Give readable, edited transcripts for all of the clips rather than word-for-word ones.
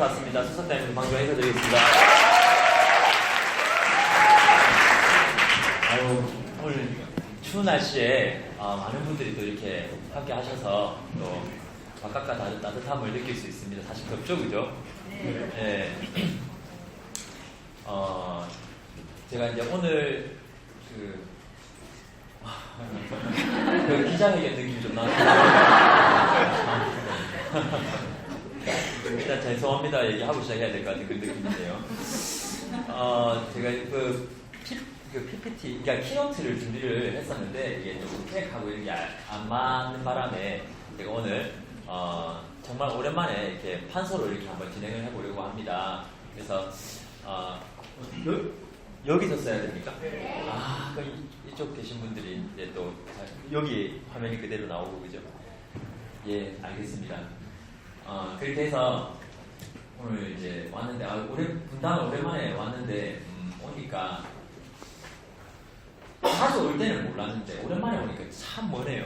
왔습니다. 수석단님 방송 인사드리겠습니다. 아유, 오늘 추운 날씨에 많은 분들이 또 이렇게 함께 하셔서 또 바깥과 다른 따뜻함을 느낄 수 있습니다. 사실 덥죠, 그죠? 네. 제가 이제 오늘 그 기자회견 느낌이 좀 나서 일단 죄송합니다 얘기하고 시작해야 될 것 같은 그 느낌인데요. 제가 그 PPT, 그러니까 키노트를 준비를 했었는데 이게 좀 계획하고 이런 게 안 맞는 바람에 제가 오늘 정말 오랜만에 이렇게 판서로 이렇게 한번 진행을 해보려고 합니다. 그래서 여기서 써야 됩니까? 그럼 이쪽 계신 분들이 이제 또 여기 화면이 그대로 나오고 그죠? 예, 알겠습니다. 그렇게 해서 오늘 이제 왔는데 분당을 오랜만에 왔는데 오니까 자주 올 때는 몰랐는데 오랜만에 오니까 참 머네요.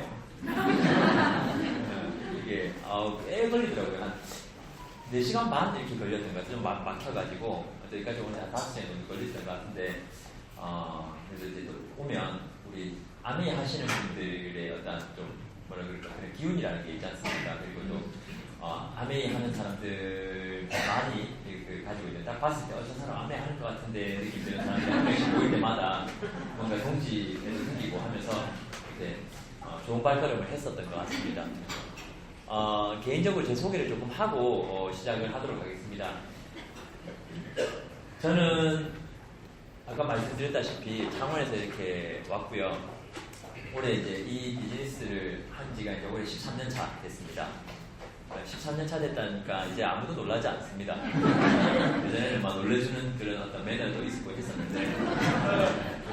이게 꽤 걸리더라고요. 한 4시간 반 이렇게 걸렸던 것 같아요. 좀 막혀가지고 여기까지 오늘 한 5시간 정도 걸렸던 것 같은데 그래서 이제 또 오면 우리 아미 하시는 분들의 어떤 좀 뭐라 그럴까 그런 기운이라는 게 있지 않습니까? 그리고 또 아메이 하는 사람들 많이 가지고 있는 딱 봤을 때 저 사람 아메이 하는 것 같은데 느낌 드는 사람들이 한 명씩 보일 때마다 뭔가 동지에도 생기고 하면서 이제 좋은 발걸음을 했었던 것 같습니다. 개인적으로 제 소개를 조금 하고 시작을 하도록 하겠습니다. 저는 아까 말씀드렸다시피 창원에서 이렇게 왔고요. 올해 이제 이 비즈니스를 한 지가 이제 올해 13년 차 됐습니다. 13년 차 됐다니까 이제 아무도 놀라지 않습니다. 예전에는 막 놀래주는 그런 어떤 매너도 있고 했었는데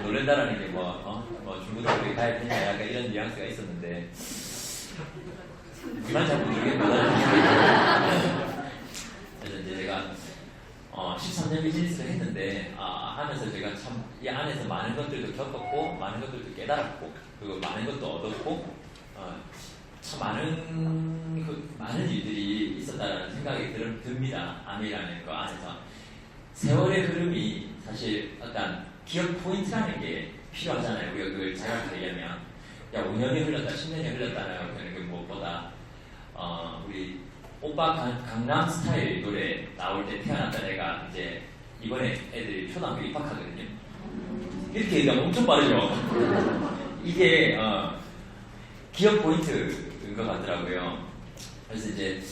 놀랜다라는 게 중고등학교에 가야 되냐 약간 이런 뉘앙스가 있었는데 그만 잘 모르겠고 그래서 이제 제가 13년 비즈니스를 했는데 하면서 제가 참 이 안에서 많은 것들도 겪었고 많은 것들도 깨달았고 그리고 많은 것도 얻었고 참 많은 일들이 있었다라는 생각이 듭니다. 아미라는 거 안에서 세월의 흐름이 사실 어떤 기억 포인트라는 게 필요하잖아요. 우리가 그걸 자각하려면 5년이 흘렀다 10년이 흘렀다는 그 무엇보다 우리 오빠 강남 스타일 노래 나올 때 태어났다 내가 이제 이번에 애들이 초등학교 입학하거든요. 이렇게 얘기하면 엄청 빠르죠. 이게 기억 포인트인 것 같더라고요. 그래서 이제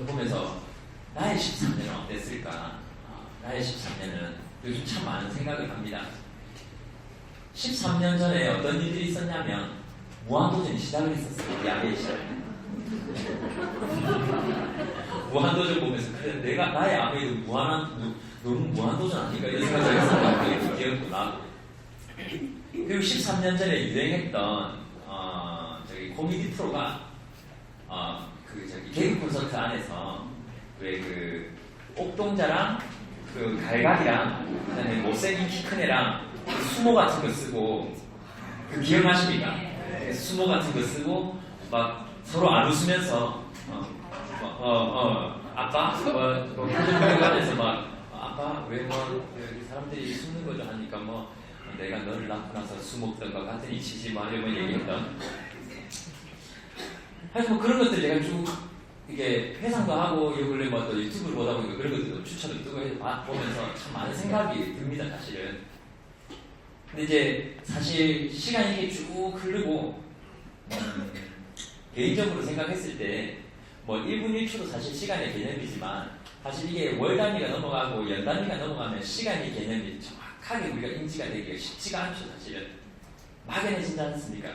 보면서 나의 13년은 어땠을까? 나의 13년은 요즘 참 많은 생각을 합니다. 13년 전에 어떤 일들이 있었냐면 무한도전이 시작을 했었어요. 우리 아베이 시절. 무한도전 보면서 그래 내가 나의 아베이도 너무 무한도전 아닌가 이런 생각을 했었는데 기억도 나고 그리고 13년 전에 유행했던 코미디 프로가 개그 콘서트 안에서 왜 그 옥동자랑 그 갈갈이랑 그다음에 못생긴 키 큰 애랑 수모 같은 거 쓰고 그 기억나십니까? 수모 같은 거 쓰고 막 서로 안 웃으면서 아빠 표정관에서 막 아빠 왜 사람들이 숨는 거죠 하니까 내가 너를 낳고 나서 수목던 것 같으니 치지 마려면 얘기했던 사실 그런 것들 제가 쭉 이게 회상도 하고 요 근래 또 유튜브를 보다 보니까 그런 것들도 추천을 뜨고 해서 보면서 참 많은 생각이 듭니다 사실은. 근데 이제 사실 시간이 이렇게 쭉 흐르고 개인적으로 생각했을 때 1분 1초도 사실 시간의 개념이지만 사실 이게 월 단위가 넘어가고 연 단위가 넘어가면 시간의 개념이 정확하게 우리가 인지가 되기가 쉽지가 않죠 사실은. 막연해지지 않습니까?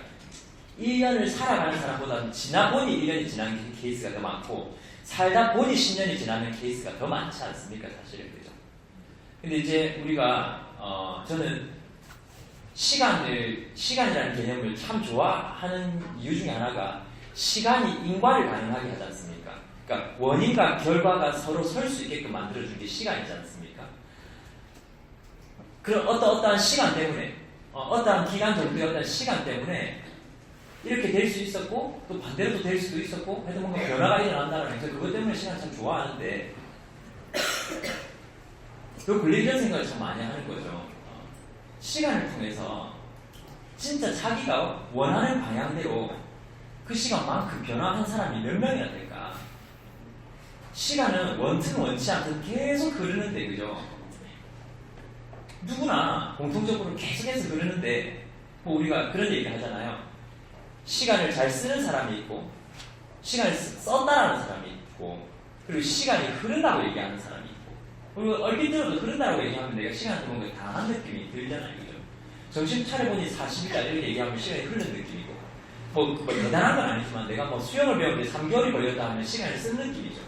1년을 살아가는 사람보다는 지나보니 1년이 지나는 케이스가 더 많고 살다 보니 10년이 지나는 케이스가 더 많지 않습니까 사실은. 그죠? 근데 이제 우리가 저는 시간이라는 개념을 참 좋아하는 이유 중에 하나가 시간이 인과를 가능하게 하지 않습니까? 그러니까 원인과 결과가 서로 설 수 있게끔 만들어준 게 시간이지 않습니까? 그런 어떠한 시간 때문에 어떠한 기간 정도의 어떤 시간 때문에 이렇게 될 수 있었고 또 반대로 또 될 수도 있었고 하여튼 뭔가 변화가 일어난다는 거 그것 때문에 시간 참 좋아하는데 그 근래 이런 생각을 참 많이 하는 거죠. 시간을 통해서 진짜 자기가 원하는 방향대로 그 시간만큼 변화한 사람이 몇 명이나 될까? 시간은 원튼 원치 않든 계속 흐르는데, 그죠? 누구나 공통적으로 계속해서 흐르는데, 뭐 우리가 그런 얘기 하잖아요. 시간을 잘 쓰는 사람이 있고, 시간을 썼다라는 사람이 있고, 그리고 시간이 흐른다고 얘기하는 사람이 있고, 그리고 얼핏 들어도 흐른다고 얘기하면 내가 시간을 뭔가 당한 느낌이 들잖아요, 그죠? 정신 차려보니 40일까지 이렇게 얘기하면 시간이 흐르는 느낌이고, 뭐 대단한 건 아니지만 내가 뭐 수영을 배우는데 3개월이 걸렸다 하면 시간을 쓴 느낌이죠.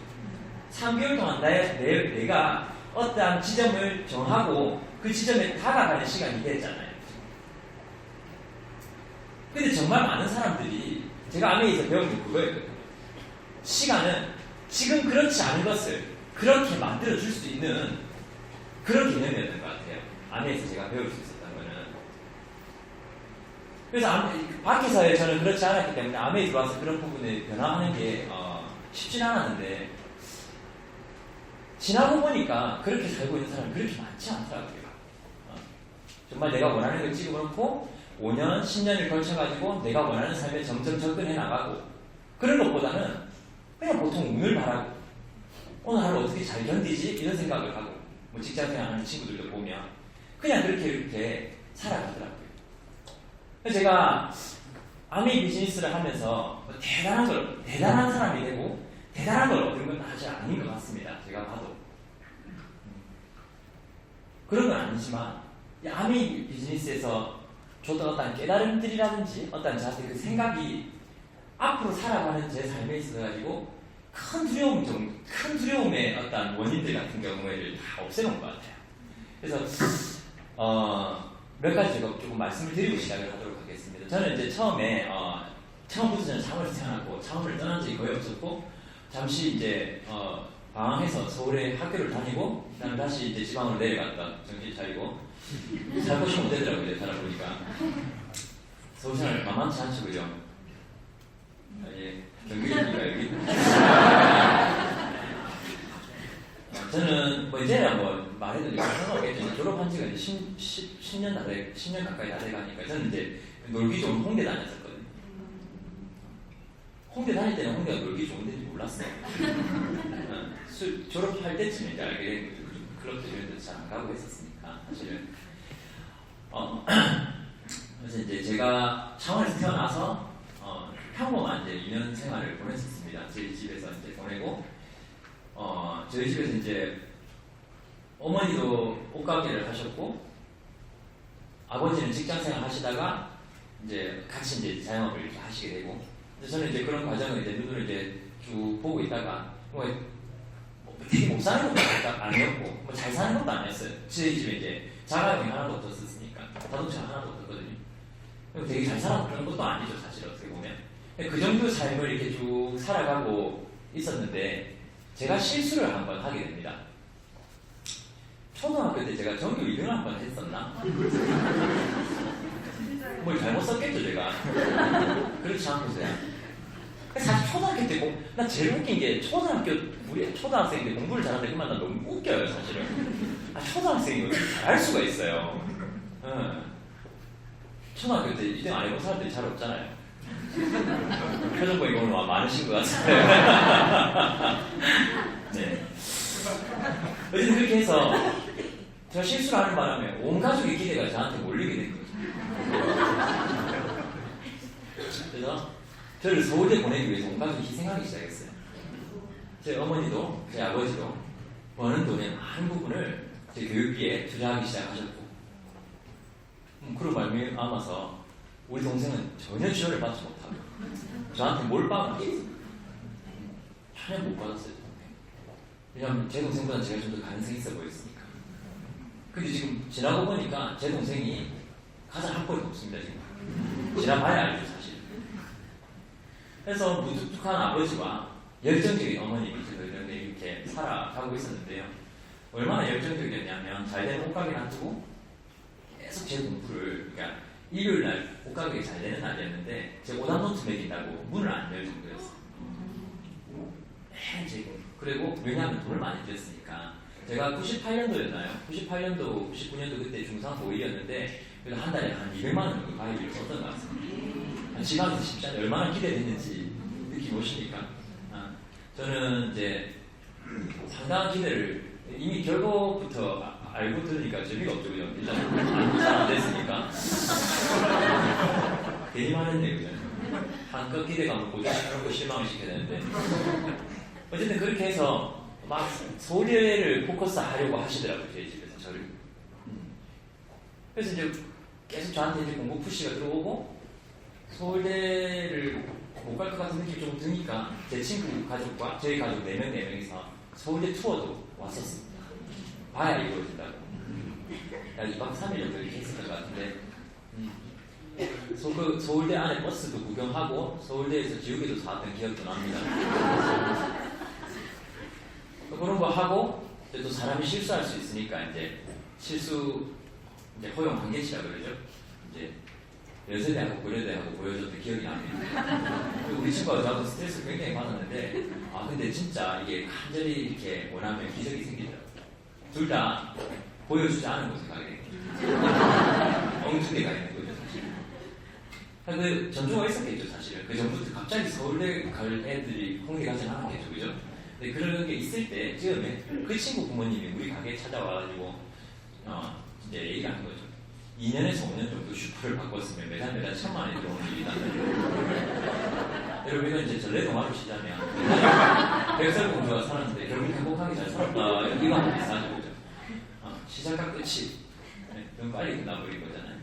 3개월 동안 내가 어떠한 지점을 정하고 그 지점에 다가가는 시간이 됐잖아요. 근데 정말 많은 사람들이 제가 아메이에서 배운 게 그거였거든요. 시간은 지금 그렇지 않은 것을 그렇게 만들어줄 수 있는 그런 개념이었던 것 같아요. 아메이에서 제가 배울 수 있었던 거는. 그래서 밖에서의 저는 그렇지 않았기 때문에 아메에 들어와서 그런 부분에 변화하는 게 쉽진 않았는데, 지나고 보니까 그렇게 살고 있는 사람이 그렇게 많지 않더라고요. 정말 내가 원하는 걸 찍어놓고 5년, 10년을 걸쳐가지고 내가 원하는 삶에 점점 접근해 나가고, 그런 것보다는 그냥 보통 운을 바라고 오늘 하루 어떻게 잘 견디지? 이런 생각을 하고, 뭐 직장생활하는 친구들도 보면 그냥 그렇게 이렇게 살아가더라고요. 그래서 제가 아메이 비즈니스를 하면서 뭐 대단한 사람이 되고 대단한 걸 얻은 건 사실 아닌 것 같습니다. 제가 봐도. 그런 건 아니지만, 아메이 비즈니스에서 줬던 어떤 깨달음들이라든지 어떤 저한테 그 생각이 앞으로 살아가는 제 삶에 있어가지고 큰 두려움의 어떤 원인들 같은 경우에를 다 없애놓은 것 같아요. 그래서 몇 가지 제가 조금 말씀을 드리고 시작을 하도록 하겠습니다. 저는 이제 처음부터 저는 창원에서 태어났고 창원을 떠난 적이 거의 없었고, 잠시 이제 방황해서 서울에 학교를 다니고, 그다음에 다시 이제 지방으로 내려갔다 정신 차리고, 살 곳이 못 되더라고요. 이제 살아보니까 서울 생활 만만치 않죠, 그죠? 예, 경기도니까 여기. 저는 뭐 이제야 뭐 말해도 상관없겠지만 졸업한 지가 이제 10년 가까이 다 돼가니까 저는 이제 놀기 좋은 홍대 다녔었거든요. 홍대 다닐 때는 홍대가 놀기 좋은 데인지 몰랐어요. 졸업할 때쯤에 이제 알게 된 거죠. 클럽도 이런 데도 잘 안 가고 했었으니까 사실은. 그래서 이제 제가 창원에서 태어나서 평범한 이제 2년 생활을 보냈었습니다. 저희 집에서 이제 보내고, 저희 집에서 이제 어머니도 옷가게를 하셨고, 아버지는 직장생활 하시다가 이제 같이 이제 자영업을 이렇게 하시게 되고, 저는 이제 그런 과정을 이제 눈으로 이제 쭉 보고 있다가, 되게 못 사는 것도 아니었고, 뭐 잘 사는 것도 아니었어요. 저희 집에 이제 자가용이 하나도 없었으니까, 자동차 하나도 없었거든요. 되게 잘 살았던 것도 아니죠, 사실 어떻게 보면. 그 정도 삶을 이렇게 쭉 살아가고 있었는데, 제가 실수를 한번 하게 됩니다. 초등학교 때 제가 전교 2등을 한번 했었나? 뭘 잘못 썼겠죠, 제가. 그렇지 않고서야. 사실 초등학교 때 나 제일 웃긴 게, 우리 초등학생인데 공부를 잘하는데 그만 나 너무 웃겨요, 사실은. 초등학생이 어떻게 잘할 수가 있어요. 초등학교 때 2등 안 해본 사람들이 잘 없잖아요. 표정 보니까 오늘 많으신 것 같은데. 네. 어쨌든 그렇게 해서 제가 실수를 하는 바람에 온 가족의 기대가 저한테 몰리게 된 거죠. 그래서 저를 서울에 보내기 위해서 온 가족이 희생하기 시작했어요. 제 어머니도 제 아버지도 버는 돈의 많은 부분을 제 교육비에 투자하기 시작하셨고, 그런 말미암아서 우리 동생은 전혀 지원을 받지 못하고 저한테 몰빵을 했어요. 전혀 못 받았어요. 왜냐하면 제 동생보다 제가 좀 더 가능성이 있어 보였으니까. 근데 지금 지나고 보니까 제 동생이 가장 학벌이 높습니다. 지금 지나봐야 알죠, 사실. 그래서 무뚝뚝한 아버지와 열정적인 어머님이 이렇게 살아가고 있었는데요. 얼마나 열정적이었냐면, 잘 되는 옷가게 놔두고 계속 제 공부를, 그러니까 일요일날 옷가게가 잘 되는 날이었는데 제 오답노트 매긴다고 문을 안 열 정도였어요. 그리고 왜냐하면 돈을 많이 들였으니까 제가 98년도였나요? 98년도, 99년도 그때 중3 고1이었는데 그래도 한 달에 한 200만 원 정도 가입비를 썼던 것 같습니다. 지방에서 쉽지 않아요. 얼마나 기대됐는지 느낌 오십니까? 저는 이제 상당한 기대를 이미 결과부터 알고 들으니까 재미가 없죠. 그죠? 일단 안 됐으니까 괜히 말했네. 그죠? 한껏 기대감을 고조시키고 실망을 시켜야 되는데 어쨌든 그렇게 해서 막 서울대를 포커스 하려고 하시더라고요. 저희 집에서 저를. 그래서 이제 계속 저한테 이제 공부 푸시가 들어오고 서울대를 못 갈 것 같은 느낌이 좀 드니까 제 친구 가족과 저희 가족 4명이서 서울대 투어도 왔었습니다. 봐야 이루어진다고. 약 2박 3일 정도 이렇게 했었던 것 같은데 서울대 안에 버스도 구경하고 서울대에서 지우개도 사왔던 기억도 납니다. 그런 거 하고 또 사람이 실수할 수 있으니까 이제 허용 한계치라 그러죠. 이제 연세대하고 고려대하고 보여줬던 기억이 납니다. 우리 친구가 저한테 스트레스를 굉장히 받았는데 근데 진짜 이게 간절히 이렇게 원하면 기적이 생기더라고요. 둘 다 보여주지 않은 곳에 가게 된 거죠. 엉뚱하게 가 있는 거죠, 사실. 그 전조가 있었겠죠, 사실은. 그 전부터 갑자기 서울대 갈 애들이 홍대 가진 않았겠죠, 그죠? 근데 그런 게 있을 때 처음에 그 친구 부모님이 우리 가게에 찾아와가지고 이제 얘기를 하는 거죠. 2년에서 5년 정도 슈퍼를 바꿨으면 매달 1,000만 원이 들어오는 일이다. 여러분 이건 이제 전래동화로 시자면 백설공주가 살았는데 결국 행복하게 잘 살았다. 이거 하나 비슷한 거죠. 시작과 끝이 너무 빨리 끝나버린 거잖아요.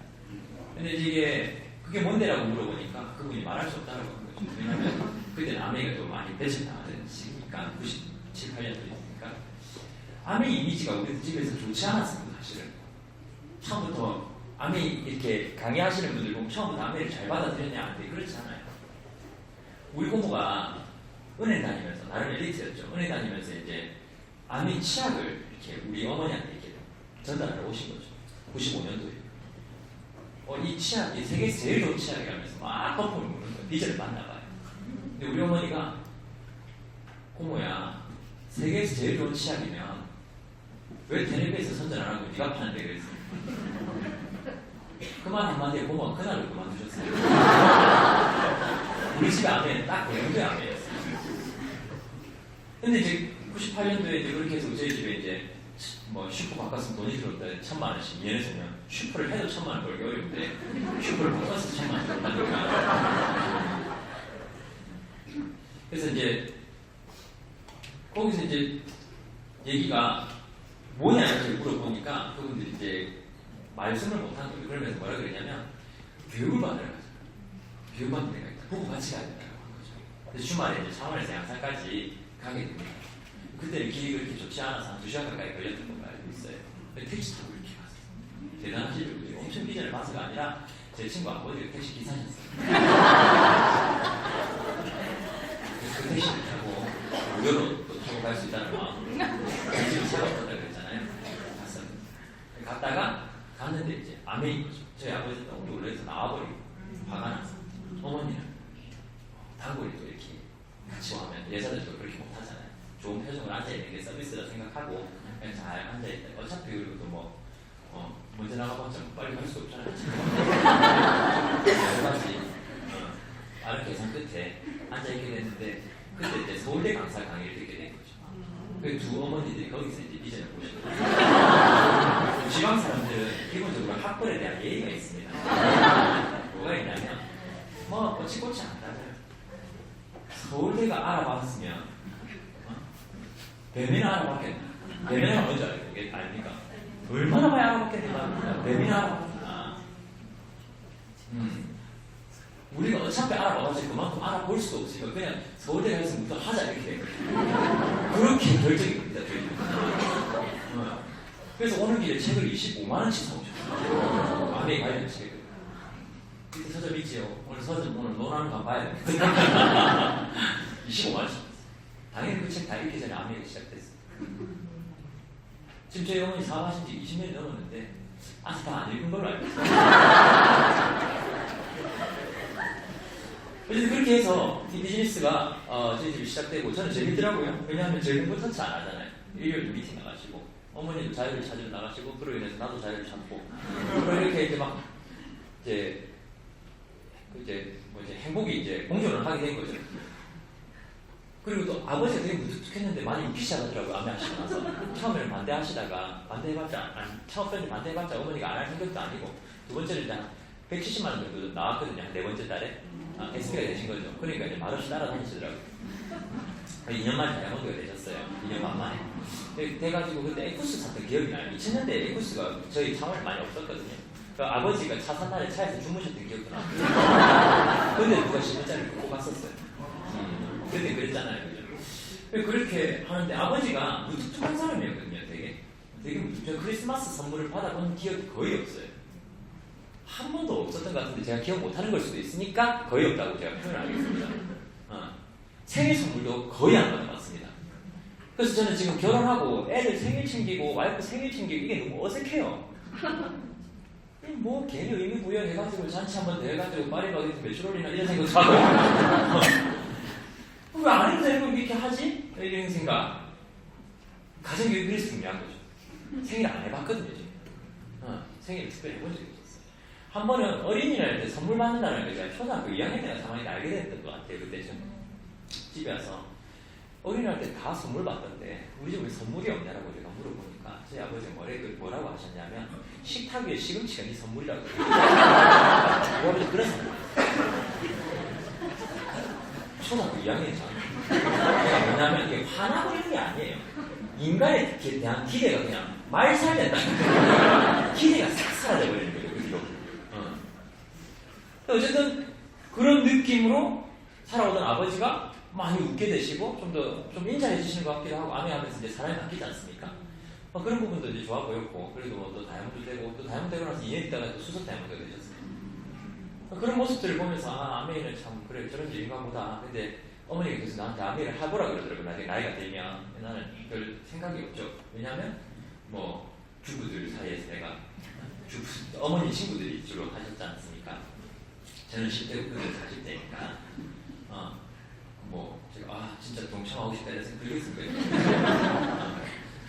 근데 이게 그게 뭔데라고 물어보니까 그분이 말할 수 없다고 하는 거죠. 왜냐하면 그때는 아메이가 또 많이 배신당하던 시기니까 97, 8년도니까 아메이 이미지가 우리 집에서 좋지 않았습니다. 사실은 처음부터 아메이 이렇게 강의하시는 분들 보면 처음부터 아메이를 잘 받아들였냐 근데 그렇지 않아요. 우리 고모가 은행 다니면서 나름 엘리트였죠. 은행 다니면서 이제 아메이 치약을 이렇게 우리 어머니한테 이렇게 전달하러 오신 거죠. 95년도에. 이 치약이 세계에서 제일 좋은 치약이라면서 막 거품을 부는 거예요. 비전을 만나봐요. 근데 우리 어머니가 고모야 세계에서 제일 좋은 치약이면 왜 텔레비에서 선전 안 하고 네가 파는데 그랬어요. 그 말 한마디에 고모가 그날로 그만두셨어요. 우리 집에 아메는 딱 그 정도의 아메였어요. 근데 이제 98년도에 이제 그렇게 해서 저희 집에 이제 슈퍼 바꿨으면 돈이 들어온다 1,000만 원씩 2년에서면 슈퍼를 해도 1,000만 원 벌기 어려운데 슈퍼를 바꿔서 1,000만 원 벌다니까. 그래서 이제 거기서 이제 얘기가 뭐냐 이렇게 물어보니까 그분들이 이제 말씀을 못한 거예요. 그러면서 뭐라 그랬냐면 교육을 받으러 가자. 교육받는 데가 있다. 부부 같이 가야 된다고 한 거죠. 그래서 주말에 이제 창원에서 양산까지 가게 됩니다. 그때는 길이 그렇게 좋지 않아서 한 2시간 가까이 걸렸던 걸로 알고 있어요. 택시 타고 이렇게 갔어요. 대단하시죠? 엄청 비전을 봐서가 아니라 제 친구 아버지가 택시 기사셨어요. 그래서 그 택시를 타고 무료로 또 타고 갈 수 있다는 마음으로 집에 차가 없었다 그랬잖아요. 갔어요. 갔다가 갔는데 이제 아메인 거죠. 저희 아버지가 너무 놀라서 나와버리고 화가 나서 어머니는 단골이 또 이렇게 같이 오면 여자들도 그렇게 못하잖아요. 좋은 표정을 앉아있는 게 서비스라 생각하고 그냥 잘 앉아있다. 어차피 그리고 또 먼저 나가봤자 빨리 갈 수 없잖아요. 여러 가지 빠른 계산 끝에 앉아있게 됐는데 그때 이제 서울대 강사 강의를 듣게 된 거죠. 그 두 어머니들이 거기서 이제 비전을 보시더라고요. 지방 사람들은 기본적으로 학벌에 대한 예의가 있습니다. 뭐가 있냐면 꼬치꼬치 안 따져요. 서울대가 알아봤으면 배민을 알아봤겠나? 배민을 뭔지 아닙니까? 얼마나 많이 알아봤겠나? 배민을 알아봤구나. 우리가 어차피 알아봐가지고 그만큼 알아볼 수도 없으니까 그냥 서울대 가서 무슨 하자 이렇게 된 거예요. 그렇게 결정이 됩니다. 그래서 오는 길에 책을 25만 원씩 사오셨어요. 아메이 관련 책을. 밑에 서점 있지요. 오늘 논하는 거 봐야 됩니다. 25만 원씩. 당연히 그 책 다 읽기 전에 아메이가 시작됐어요. 지금 저희 어머니 사업하신 지 20년이 넘었는데 아직 다 안 읽은 걸로 알고 있어요. 그래서 그렇게 해서 이 비즈니스가 저희 집이 시작되고 저는 재밌더라고요. 왜냐하면 저희는 컨텐츠 안 하잖아요. 일요일도 미팅 나가시고 어머니도 자유를 찾으러 나가시고 그로 인해서 나도 자유를 찾고 이렇게 이제 막 이제 행복이 이제 공존을 하게 된 거죠. 그리고 또 아버지가 되게 무뚝뚝했는데 많이 웃기 시작하더라고요. 암에 하시고 나서 처음에는 반대하시다가 처음에는 반대해봤자 어머니가 안 할 생각도 아니고 두 번째는 이제 170만 원 정도 나왔거든요. 한 네 번째 달에 SP가 되신 거죠. 그러니까 이제 말없이 따라다니시더라고요. 2년 만에 다이아몬드가 되셨어요. 2년 반 만에. 돼가지고 그때 에쿠스 샀던 기억이 나요. 2000년대 에쿠스가 저희 창원에 많이 없었거든요. 그러니까 아버지가 차 산 날에 차에서 주무셨던 기억도 나고. 근데 누가 10원짜리 꼭 갔었어요. 그때 그랬잖아요. 그죠? 그렇게 하는데 아버지가 무뚝뚝한 사람이었거든요. 되게 무뚝뚝. 크리스마스 선물을 받아본 기억이 거의 없어요. 한 번도 없었던 것 같은데 제가 기억 못하는 걸 수도 있으니까 거의 없다고 제가 표현을 하겠습니다. 생일 선물도 거의 안 받아봤습니다. 그래서 저는 지금 결혼하고 애들 생일 챙기고 와이프 생일 챙기고 이게 너무 어색해요. 뭐 괜히 의미 부여해가지고 잔치 한번 내가지고 파리바게트 메추롤이나 이런 생각도 하고 왜 안 해도 되는 걸 이렇게 하지? 이런 생각. 가정교육이 그래서 중요한 거죠. 생일 안 해봤거든요 지금. 생일을 특별히 해본 적이 없었어요. 한 번은 어린이날 때 선물 받는다는 걸 제가 초등학교 2학년 때나 3학년 때 알게 됐던 것 같아요. 그때 좀 집에 와서 어린이날 때 다 선물 받던데 우리 집에 선물이 없냐라고 제가 물어보니까 저희 아버지가 뭐라고 하셨냐면 식탁 위에 시금치가 네 선물이라고 그런 선물. 초등학교 2학년이잖아. 왜냐면 이게 화나고 이런 게 아니에요. 인간에 대한 기대가 그냥 말살된다. 기대가 싹 사라져버리는 거죠. 그 뒤로. 어쨌든 그런 느낌으로 살아오던 아버지가 많이 웃게 되시고 좀 인자해 주시는 것 같기도 하고 암해하면서 이제 사람이 바뀌지 않습니까? 그런 부분도 이제 좋아 보였고 그래도 또 다이아몬드 되고 또 다이아몬드 되고 나서 2년 있다가 또 수석 다이아몬드가 되셨어요. 그런 모습들을 보면서 아메이는 참 그래 저런 일인가 보다. 근데 어머니가 계속 나한테 아메이를 해보라 그러더라고요. 나이가 들면 나는 별 생각이 없죠. 왜냐하면 뭐 주부들 사이에서 내가 어머니 친구들이 주로 하셨지 않습니까? 저는 10대 그들 40대니까 뭐 제가 진짜 동참하고 싶다 이런 생각 들겠습니다.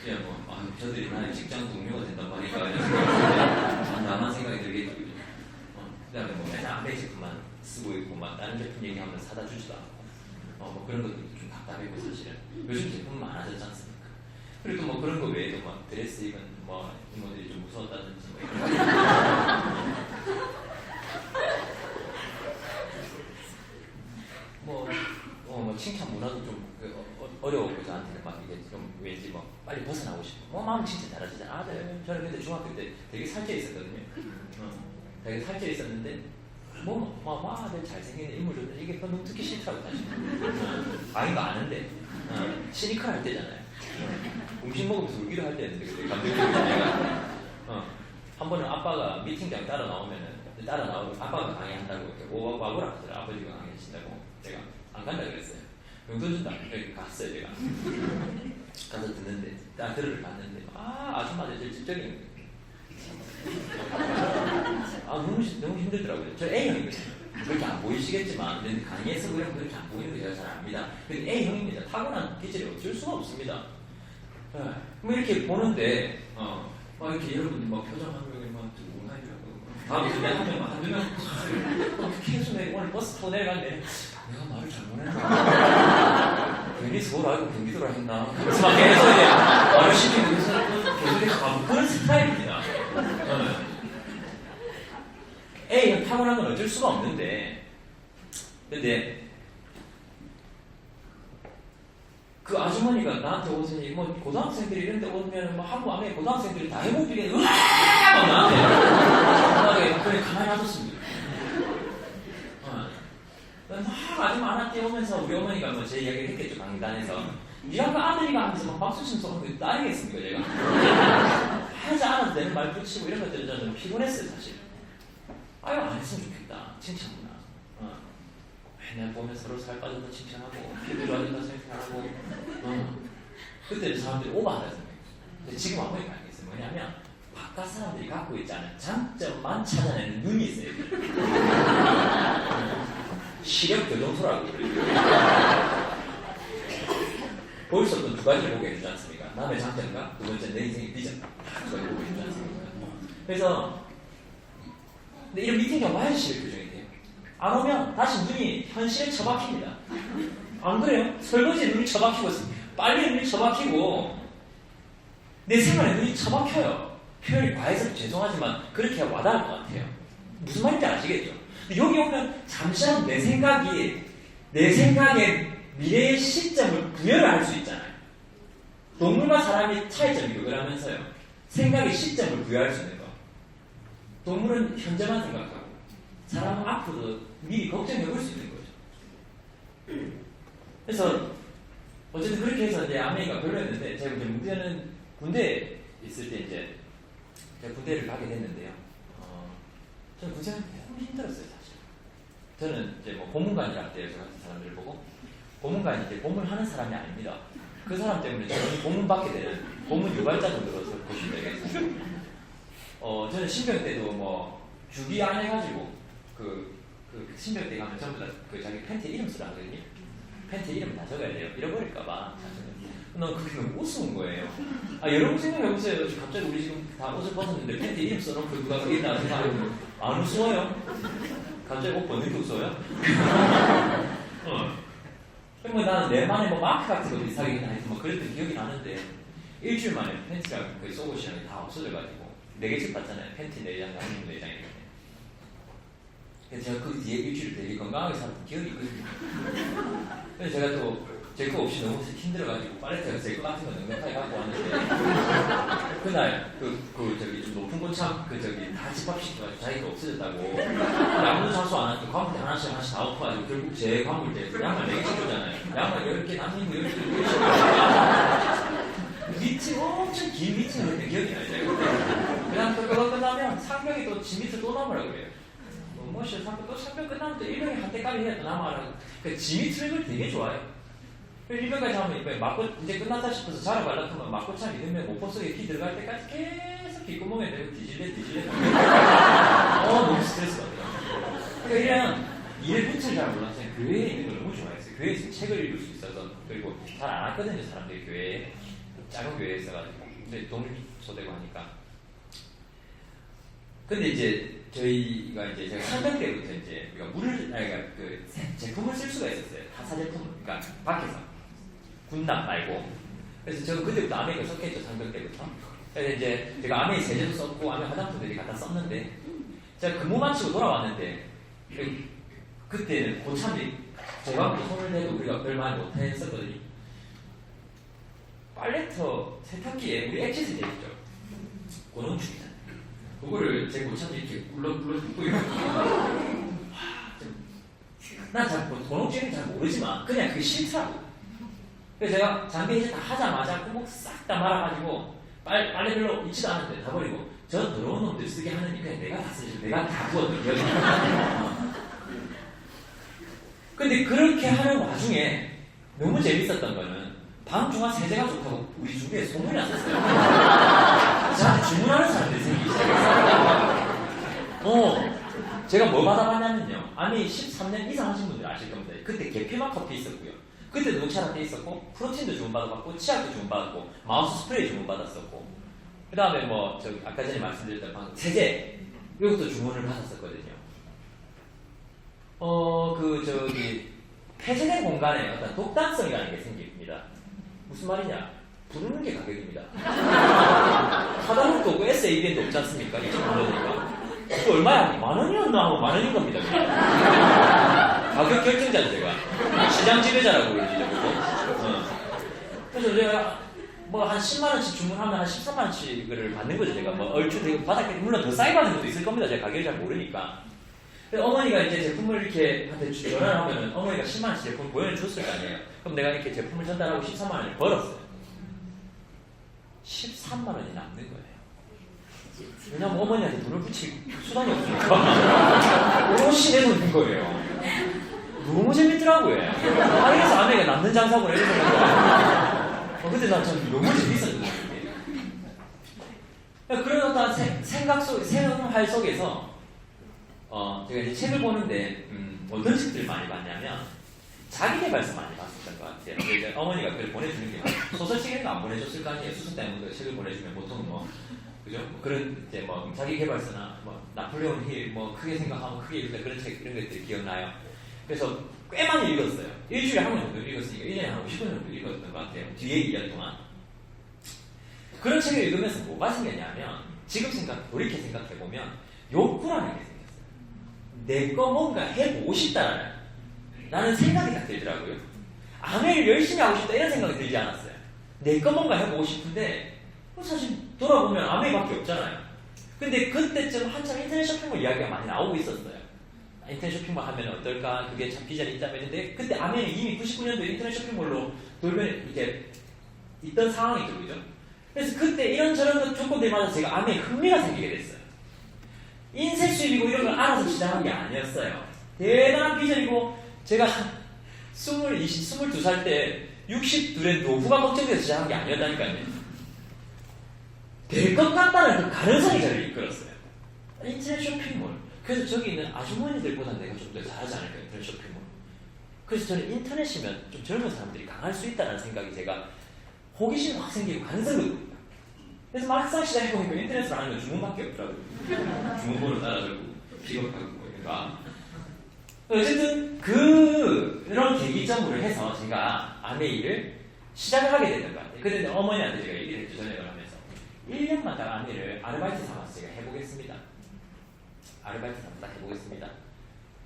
그냥 뭐 저들이 나의 직장 동료가 된단 말인가 나만 생각이 들겠죠. 그 다음에 뭐 맨날 아메이 제품만 쓰고 있고 막 다른 제품 얘기하면 사다 주지도 않고 뭐 그런 것도 좀 답답했고 사실은 요즘 제품 많아졌지 않습니까? 그리고 뭐 그런 거 외에도 막 드레스 입은 뭐 이모들이 좀 무서웠다든지 뭐 이런 뭐 칭찬 문화도 좀 어려웠고 저한테는 막 이게 좀 왠지 뭐 빨리 벗어나고 싶고 마음 칭찬 잘하시잖아. 저는 근데 중학교 때 되게 살쪄 있었거든요. 되게 살쪄 있었는데 아들 잘생긴 인물들 이게 너무 듣기 싫더라고 사실. 아닌 거 아는데 시니컬 할 때잖아요. 음식 먹으면서 울기도 할 때였는데 그때 감독님이 내가 한 번은 아빠가 미팅장 따라 나오고 아빠가 강의한다고 이렇게 와보라 하더라. 아버지가 강의하신다고 제가 안 간다 그랬어요. 용돈 준다. 여기 갔어요 제가. 가서 듣는데 딱 들으러 갔는데 아줌마들 제일 질적인 거예요. 너무 힘들더라고요. 저 A형이거든요. 그렇게 안 보이시겠지만 강의에서 그렇게 안 보이는 거 제가 잘 압니다. 근데 A형입니다. 타고난 기질이 어쩔 수가 없습니다. 뭐 이렇게 보는데 막 이렇게 여러분들 막 표정 한 명이 막 다음에 그냥 한두 명 어떻게 해서 오늘 버스 타고 내려가는데 내가 말을 잘못했나? 괜히 서울 알고 경기도라 했나? 그래서 막 계속 이제 말을 시키고 계속 그런 스타일입니다. A는 타고난 건 어쩔 수가 없는데 근데 그 아주머니가 나한테 오더니 뭐 고등학생들이 이런 데 오면 뭐 한국 안에 고등학생들이 다 해먹기에 으아아아 막 나한테 그래 가만히 놔뒀습니다. 막 아줌마 하나 띄우면서 우리 어머니가 뭐 제 이야기를 했겠죠. 강단에서 니 아까 아들이가 하면서 막 박수 치면서 하면 딸이겠습니까 제가. 하지 않아도 되는 말 붙이고 이런 것들은 저는 피곤했어요 사실. 안 했으면 좋겠다. 칭찬구나. 맨날 보면 서로 살 빠졌다 칭찬하고 피부 좋아진다 칭찬하고 그때 사람들이 오버한다 생각했어요. 지금 아무리 알겠어요. 뭐냐면 바깥 사람들이 갖고 있지 않은 장점만 찾아내는 눈이 있어요. 시력 교정소라고 그래요. 거기서 또 두 가지를 보게 되지 않습니까? 하나의 장점과 두 번째 내 인생의 비전 다 가지고 있지 않습니까? 그래서 근데 이런 미팅이 와야지 교정이 돼요. 안 오면 다시 눈이 현실에 처박힙니다. 안 그래요? 설거지에 눈이 처박히고 빨리에 눈이 처박히고 내 생활에 눈이 처박혀요. 표현이 과해서 죄송하지만 그렇게 와닿을 것 같아요. 무슨 말인지 아시겠죠? 여기 오면 잠시라도 내 생각의 미래의 시점을 구별을 할 수 있잖아요. 동물과 사람의 차이점이 그거라면서요. 생각의 시점을 구별할 수 있는 거. 동물은 현재만 생각하고 사람은 앞으로도 미리 걱정해볼 수 있는 거죠. 그래서 어쨌든 그렇게 해서 이제 아메리카 별로였는데 제가 이제 문제는 군대에 있을 때 이제 제가 군대를 가게 됐는데요. 저는 군생활 너무 힘들었어요, 사실. 저는 이제 뭐 고문관이라 때요, 저 같은 사람들을 보고. 고문관이 이제 고문하는 사람이 아닙니다. 그 사람 때문에 저는 고문받게 되는 고문 유발자 정도로 보시면 되겠어요. 저는 신병 때도 뭐 주기 안 해가지고 그 신병 때 가면 전부 다 그 자기 팬티 이름 쓰라 하거든요. 팬티 이름 다 적어야 돼요. 잃어버릴까봐. 난 그게 너무 우스운 거예요. 여러분 생각해보세요. 갑자기 우리 지금 다 옷을 벗었는데 팬티 이름 써놓고 누가 그게 나서 안 우스워요? 갑자기 옷 벗는 게 웃어요? 그러면 나는 내 만에 뭐 마크 같은 것도 이상하게 뭐 그랬던 기억이 나는데 일주일 만에 팬티가 그 속옷이 다 없어져가지고 4개씩 받잖아요. 팬티 4장, 양복 4장 이렇게. 그래서 제가 그 뒤에 일주일 되게 건강하게 살았던 기억이 있거든요. 그래서 제가 또 제 거 없이 너무 힘들어가지고 빨래터가 제 거 같은 거 넉넉하게 갖고 왔는데 그날 저기 좀 높은 고참 다 집합시켜가지고 자기가 없어졌다고 양도 자수 안 하고 관물대 하나씩 다 엎어가지고 결국 제 관물대에서 양말 4개 줬잖아요. 양말 10개 남는 거 10개 미팅 엄청 긴 미팅을 했던 기억이 나요. 그냥 그거 끝나면 상병이 또 지 밑을 또 남으라고 그래요. 뭐시 상병 또 상병 끝나는데 1병이 한때까지 해야 또 남아라고. 그러니까 지 밑을 걸 되게 좋아해요. 1병까지 하면 맞고 이제 끝났다 싶어서 자러 가려고 하면 맞고참 믿으면 모포 속에 피 들어갈 때까지 계속 귓구멍에 대고 뒤질래 너무 스트레스 받아요. 그러니까 이런 일을 끝을 잘 몰랐어요. 교회에 있는 걸 너무 좋아했어요. 교회에서 책을 읽을 수 있어서. 그리고 잘 안 왔거든요, 사람들이 교회에. 작은 교회에 있어가지고. 근데 돈을 쏟대고 하니까. 근데 이제 저희가 이제 제가 상병 때부터 이제 우리가 제품을 쓸 수가 있었어요. 타사 제품을. 그러니까 밖에서. 군납 말고. 그래서 저는 그때부터 아메이가 썼겠죠, 상병 때부터. 그래서 이제 제가 아메이 세제도 썼고, 아메이 화장품들이 갖다 썼는데, 제가 근무 마치고 돌아왔는데, 그때는 고참이 제가 손을 대도 우리가 별 말 못했었거든요. 빨래터 세탁기에 우리 액체 세제 있죠. 고농축이잖아요. 그거를 제 고참이 이렇게 굴러 뜯고 난 고농축은 잘 모르지만 그냥 그게 싫더라고. 그래서 제가 장비 이제 다 하자마자 구멍 싹 다 말아가지고 빨래 별로 있지도 않은데 다 버리고 저 더러운 놈들 쓰게 하느니 그냥 내가 다 쓰지 내가 다 부었던 기억이 나요. 근데 그렇게 하는 와중에 너무 재밌었던 거는 방중화 세제가 좋다고 우리 주변에 소문이 났었어요. 저한테 주문하는 사람들이 생기기 시작했어요. 제가 뭐 받아봤냐면요. 아니 13년 이상 하신 분들 아실 겁니다. 그때 계피막 커피 있었고요. 그때도 녹차라떼 있었고 프로틴도 주문받아봤고 치약도 주문받았고 마우스 스프레이 주문받았었고 그 다음에 뭐 저기 아까 전에 말씀드렸던 방금 세제 이것도 주문을 받았었거든요. 폐쇄된 공간에 어떤 독단성이라는 게 생깁니다. 무슨 말이냐? 부르는 게 가격입니다. 하다못도 없고 SABN도 없지 않습니까? 2,500원이니까. 그거 얼마야? 10,000원이었나 하고 10,000원인 겁니다. 가격 결정자죠, 제가. 시장 지배자라고 그러죠, 그래서 제가 뭐 한 10만원씩 주문하면 한 13만원씩을 받는 거죠, 제가. 뭐 얼추 되고 바닥에, 물론 더 싸게 받는 것도 있을 겁니다. 제가 가격을 잘 모르니까. 어머니가 이제 제품을 이렇게 한테 전화를 하면은 어머니가 10만원씩 제품 보여줬을 거 아니에요. 그럼 내가 이렇게 제품을 전달하고 13만원을 벌었어요. 13만원이 남는 거예요. 왜냐면 어머니한테 돈을 붙일 수단이 없으니까. 오롯이 내놓는 거예요. 너무 재밌더라고요. 그래서 아내가 남는 장사고를 해주는 거예요. 근데 난 참 너무 재밌었던 거예요. 그런 어떤 생활 속에서 제가 이제 책을 보는데 어떤 책들을 많이 봤냐면 자기계발서 많이 봤었던 것 같아요. 이제 어머니가 그걸 보내주는 게 소설책에는 안 보내줬을 거 아니에요. 수술 때문에 책을 보내주면 보통 뭐 그죠? 뭐 그런 이제 뭐 자기계발서나 뭐 나폴레온 힐 뭐 크게 생각하면 크게 읽다 그런 책 이런 것들이 기억나요. 그래서 꽤 많이 읽었어요. 일주일에 한 번 정도 읽었으니까 1년에 한 50분 정도 읽었던 것 같아요. 뒤에 2년 동안. 그런 책을 읽으면서 뭐가 생겼냐면 지금 돌이켜 생각해보면 욕구라는 게 생겼어요. 내 거 뭔가 해보고 싶다라는 생각이 딱 들더라고요. 아내를 열심히 하고 싶다 이런 생각이 들지 않았어요. 내 거 뭔가 해보고 싶은데 사실 돌아보면 아메이밖에 없잖아요. 근데 그때쯤 한참 인터넷 쇼핑몰 이야기가 많이 나오고 있었어요. 인터넷 쇼핑몰 하면 어떨까? 그게 참 비전이 있다면 했는데 그때 아메이는 이미 99년도 인터넷 쇼핑몰로 돌면 이렇게 있던 상황이죠. 그죠? 그래서 그때 이런저런 조건들마다 제가 아메이에 흥미가 생기게 됐어요. 인쇄 수입이고 이런 걸 알아서 시작한 게 아니었어요. 대단한 비전이고 제가 22살 때 62의 노후가 걱정돼서 시작한 게 아니었다니까요. 될 것 같다는 그 가능성이 저를 이끌었어요. 인터넷 쇼핑몰. 그래서 저기 있는 아주머니들보다 내가 좀 더 잘하지 않을까, 인터넷 쇼핑몰. 그래서 저는 인터넷이면 좀 젊은 사람들이 강할 수 있다는 생각이 제가 호기심이 확 생기고 가능성이 있거든요. 그래서 막상 시작해보니까 인터넷으로 하는 건 주문밖에 없더라고요. 주문번호 따라주고 픽업하고 이런가. 어쨌든 그런 계기점으로 해서 제가 아메이를 시작을 하게 됐던 것 같아요. 그런데 어머니한테 제가 얘기를 했죠. 전역을 하면서 1년마다 아메이를 아르바이트 삼아서 제가 해보겠습니다. 아르바이트 삼아서 해보겠습니다.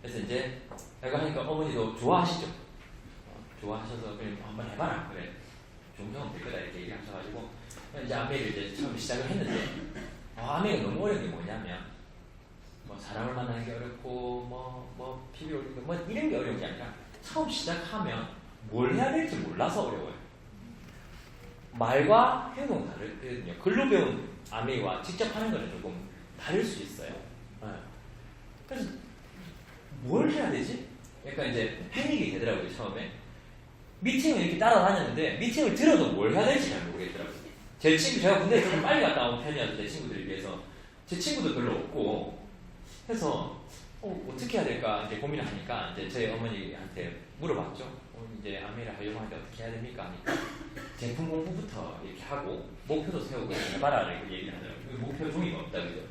그래서 이제 제가 하니까 어머니도 좋아하시죠. 좋아하셔서 그냥 한번 해봐라. 그래. 좋은 경험 될 거다 이렇게 얘기하셔가지고 이제 아메이를 이제 처음 시작을 했는데 아메이가 너무 어려운 게 뭐냐면 뭐 사람을 만나는 게 어렵고 뭐 피비 올리고 뭐 이런 게 어려운 게 아니라 처음 시작하면 뭘 해야 될지 몰라서 어려워요. 말과 행동은 다르거든요. 글로 배운 아메이와 직접 하는 거는 조금 다를 수 있어요. 그래서 뭘 해야 되지? 약간 이제 패닉이 되더라고요. 처음에 미팅을 이렇게 따라다녔는데 미팅을 들어도 뭘 해야 될지 잘 모르겠더라고요. 제가 군대에 좀 빨리 갔다 온 편이어서 제 친구들에 비해서 제 친구도 별로 없고 해서 어떻게 해야 될까 이제 고민을 하니까 이제 저희 어머니한테 물어봤죠. 이제 아메이를 하려고 하는데 어떻게 해야 됩니까? 하니까 제품 공부부터 이렇게 하고 목표도 세우고 해봐라 이렇게 얘기를 하더라고요. 목표 종이가 없다 그죠?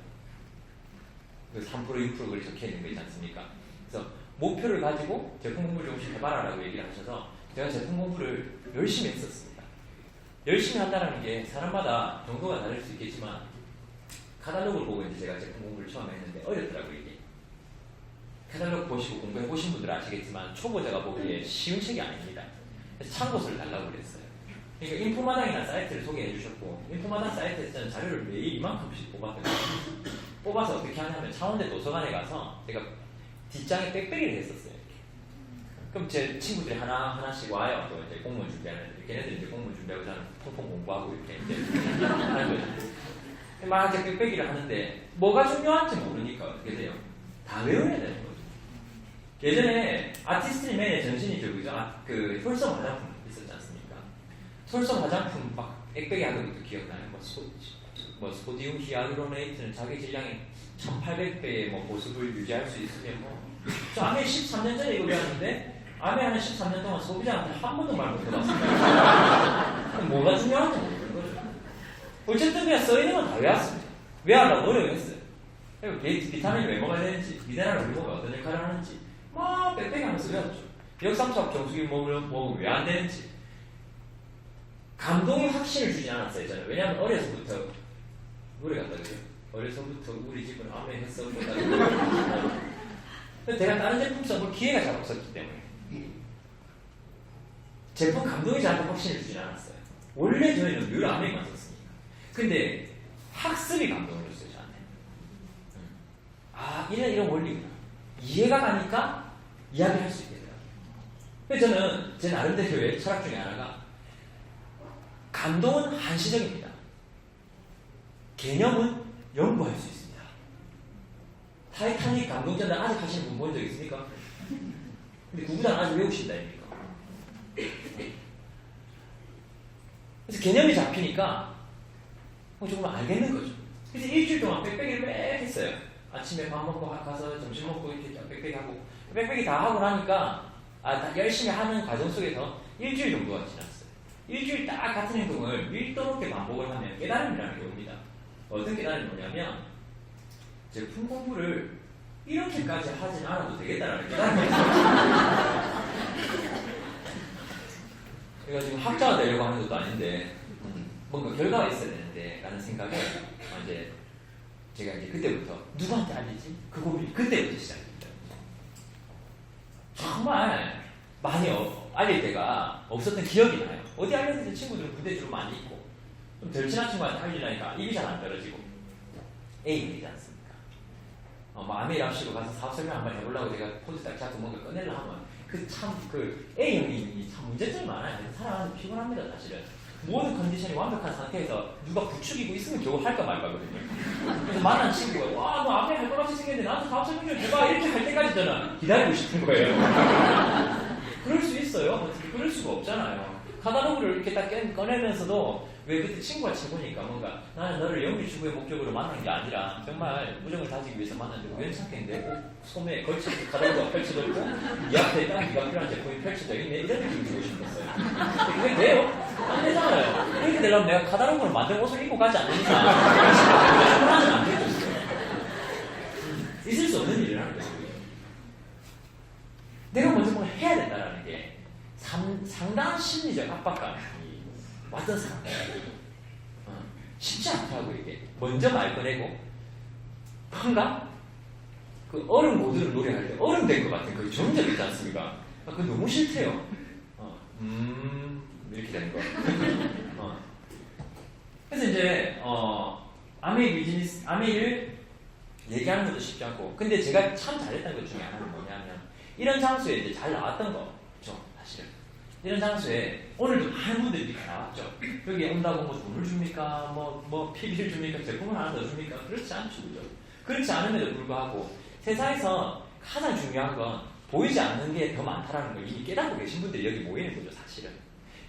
그 3% 6%가 적혀 있는 거 있지 않습니까? 그래서 목표를 가지고 제품 공부를 조금씩 해봐라라고 얘기를 하셔서 제가 제품 공부를 열심히 했었습니다. 열심히 한다는 게 사람마다 정도가 다를 수 있겠지만 카탈로그를 보고 이제 제가 제품 공부를 처음에 했는데 어렵더라고요 이게. 카탈로그 보시고 공부해 보신 분들은 아시겠지만 초보자가 보기에 쉬운 책이 아닙니다. 그래서 참고서를 달라고 그랬어요. 그러니까 인포마당이나 사이트를 소개해 주셨고 인포마당 사이트에서 저는 자료를 매일 이만큼씩 뽑았거든요. 뽑아서 어떻게 하냐면 창원대 도서관에 가서 제가 뒷장에 빽빽이를 했었어요. 그럼 제 친구들이 하나씩 와요. 또 이제 공무원 준비하는 애들. 걔네들 이제 공무원 준비하고 저는 펑펑 공부하고 이렇게 이제 하는 거죠. 막 이렇게 빽빽이를 하는데 뭐가 중요한지 모르니까 어떻게 돼요? 다 외워야 되는 거죠. 예전에 아티스트맨의 전신이죠, 그죠? 그 솔섬 화장품 있었지 않습니까? 솔섬 화장품 막 빽빽이 하는 것도 기억나요? 소디움 히알루로네이트는 자기 질량의 1800배의 뭐 보습을 유지할 수 있으면 저 아메 13년 전에 이거 배웠는데 아메 하는 13년 동안 소비자한테 한 번도 말 못 들어봤습니다. 뭐가 중요한지 모르는 거죠. 어쨌든 그냥 써있는 건 다 외웠습니다. 외우려고 노력했어요. 그리고 비타민이 왜 먹어야 되는지, 미네랄 올리고가 어떤 역할을 하는지 막 빽빽이 하면서 외웠죠. 역삼투압 정수기 먹으면 왜 안 되는지. 감동의 확신을 주지 않았어요, 저는. 왜냐하면 어려서부터 노래 같다 그죠? 어려서부터 우리 집은 아메 했어. 제가 다른 제품 써볼 기회가 잘 없었기 때문에 제품 감동이 저한테 확신을 주진 않았어요. 원래 저희는 늘 아메만 썼으니까. 근데 학습이 감동을 줬어요, 저한테. 아, 이런 원리구나. 이해가 가니까 이야기를 할 수 있겠더라고요. 그래서 저는 제 나름대로의 철학 중에 하나가 감동은 한시적입니다. 개념은 연구할 수 있습니다. 타이타닉 감동전달 아직 하시는 분 본 적 있습니까? 근데 구구단 아직 외우신다 입니까? 그래서 개념이 잡히니까 조금 알겠는 거죠. 그래서 일주일 동안 빽빽이를 빽 했어요. 아침에 밥 먹고 가서 점심 먹고 이렇게 빽빽이 하고 빽빽이 다 하고 나니까 딱 열심히 하는 과정 속에서 일주일 정도가 지났어요. 일주일 딱 같은 행동을 밀도롭게 반복을 하면 깨달음이라는 게 옵니다. 어떤 깨달음이 뭐냐면 제품 공부를 이렇게까지 하진 않아도 되겠다라는 깨달음이 있어요. 제가 지금 학자가 되려고 하는 것도 아닌데 뭔가 결과가 있어야 되는데 라는 생각에 이제 제가 이제 그때부터 누구한테 알리지? 그 고민이 그때부터 시작됩니다. 정말 많이 알릴 때가 없었던 기억이 나요. 어디 알렸는지 친구들은 군대 주로 많이 있고 좀 덜 친한 친구한테 알리려니까 입이 잘 안 떨어지고 A형이지 않습니까? 아메리카시로 가서 사업 설명 한번 해보려고 제가 포즈 딱 잡고 뭔가 꺼내려 하면 그 A형이 참 문제점이 많아요. 살아가는 피곤합니다, 사실은. 모든 컨디션이 완벽한 상태에서 누가 부추기고 있으면 겨우 할까 말까거든요. 그래서 만난 친구가 와, 너 앞에 할 것 같이 생겼는데 나한테 사업 설명 좀 해봐 이렇게 할 때까지 저는 기다리고 싶은 거예요. 그럴 수 있어요. 어떻게 그럴 수가 없잖아요. 카다로그를 이렇게 딱 꺼내면서도 왜 그때 친구가 쳐보니까 뭔가 나는 너를 영리 추구의 목적으로 만난 게 아니라 정말 우정을 다지기 위해서 만났는데 우연찮게 꼭 소매에 걸쳐서 카다로그가 펼쳐져 있고 이 앞에 딱 네가 필요한 제품이 펼쳐져 있네 이런 느낌을 주고 싶었어요. 그게 돼요? 안 되잖아요. 이렇게 되려면 내가 카다로그를 만든 옷을 입고 가지 않는 이상 하나는 안 되죠. 있을 수 없는 일이라는 거예요. 내가 먼저 뭘 해야 된다는 게 상당한 심리적 압박감이 왔던 사람이에요. 쉽지 않더라고 이게. 먼저 말 꺼내고 뭔가 그 어른 모드를 노래할 때 어른 된 것 같은 그 정적 있지 않습니까? 그거 너무 싫대요. 이렇게 되는 거. 그래서 이제 아메이를 얘기하는 것도 쉽지 않고 근데 제가 참 잘했던 것 중에 하나는 뭐냐면 이런 장소에 이제 잘 나왔던 거죠, 사실은. 이런 장소에 오늘도 많은 분들이 이렇게 나왔죠. 여기 온다고 뭐 돈을 줍니까? 뭐 PB를 줍니까? 제품을 하나 더 줍니까? 그렇지 않죠, 그죠? 그렇지 않음에도 불구하고 세상에서 가장 중요한 건 보이지 않는 게 더 많다라는 걸 이미 깨닫고 계신 분들이 여기 모이는 거죠, 사실은.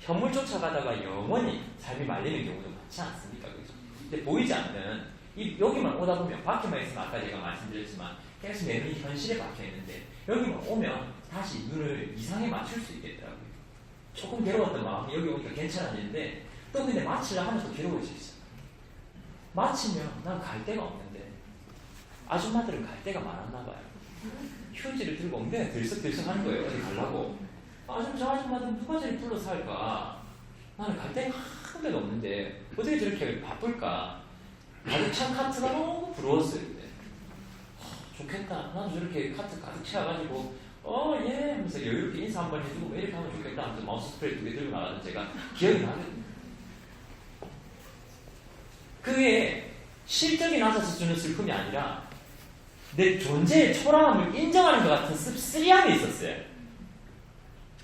현물 쫓아가다가 영원히 삶이 말리는 경우도 많지 않습니까? 그죠? 근데 보이지 않는 여기만 오다 보면 밖에만 있으면 아까 제가 말씀드렸지만 계속 내 눈이 현실에 박혀 있는데 여기만 오면 다시 눈을 이상에 맞출 수 있겠더라고요. 조금 괴로웠던 마음이 여기 오니까 괜찮아지는데 또 근데 마치려 하면 또 괴로울 수 있어요. 마치면 난 갈 데가 없는데 아줌마들은 갈 데가 많았나 봐요. 휴지를 들고 엉덩이에 들썩들썩 하는 거예요. 어디 가려고. 저 아줌마들은 누가 저리 불러서 할까? 나는 갈 데가 한 개도 없는데 어떻게 저렇게 바쁠까? 가득 찬 카트가 너무 부러웠어요. 그때. 좋겠다. 나도 저렇게 카트 가득 채워가지고 예 하면서 여유롭게 인사 한번 해주고 뭐 이렇게 하면 좋겠다 하면서 마우스 스프레이 2개 들고 나가던 제가 기억이 나거든요. 그게 실적이 낮아서 주는 슬픔이 아니라 내 존재의 초라함을 인정하는 것 같은 씁쓸함이 있었어요.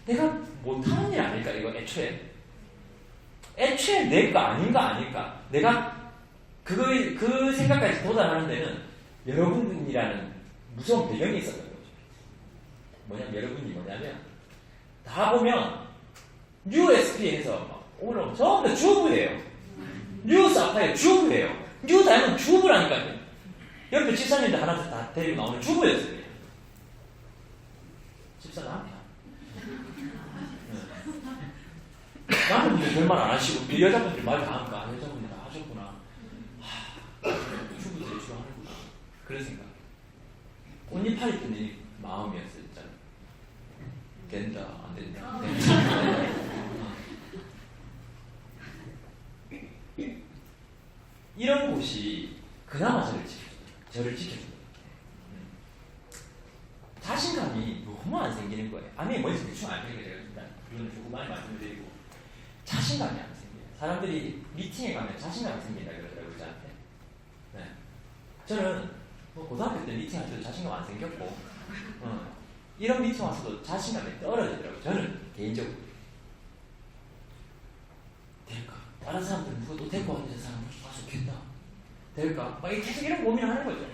내가 못하는 일 아닐까 이거 애초에 내 거 아닌가 내가 그 생각까지 도달하는 데는 여러분이라는 무서운 배경이 있었던 거죠. 여러분이 뭐냐면 다 보면 USP에서 오늘 전부 다 주부예요. 뉴스 아파요. 주부예요. 뉴스 아니면 주부라니까요. 옆에 집사님들 하나 다 데리고 나오는 주부였어요. 집사 나한테 남편분들 별말 안 하시고 이 여자분들 말 다 하니까 여자분들 다 하셨구나. 주부들이 좋아하는구나. 그런 생각. 꽃잎파리 뜯는 마음이었어요. 진짜. 된다 안 된다. 이런 곳이 그나마 저를 지켜줍니다. 자신감이 너무 안 생기는 거예요. 아니 뭔지 대충 알겠게 제가 일단 이거는 조금 많이 말씀드리고 자신감이 안 생겨요. 사람들이 미팅에 가면 자신감이 생긴다 그러더라고요. 저한테. 네. 저는 고등학교 때 미팅할 때도 자신감 안 생겼고 이런 미팅 와서도 자신감이 떨어지더라고요. 저는 개인적으로. 될까? 다른 사람들은 누가 또 데리고 왔는데 저 사람 좋겠다. 될까? 막 계속 이런 고민을 하는 거죠.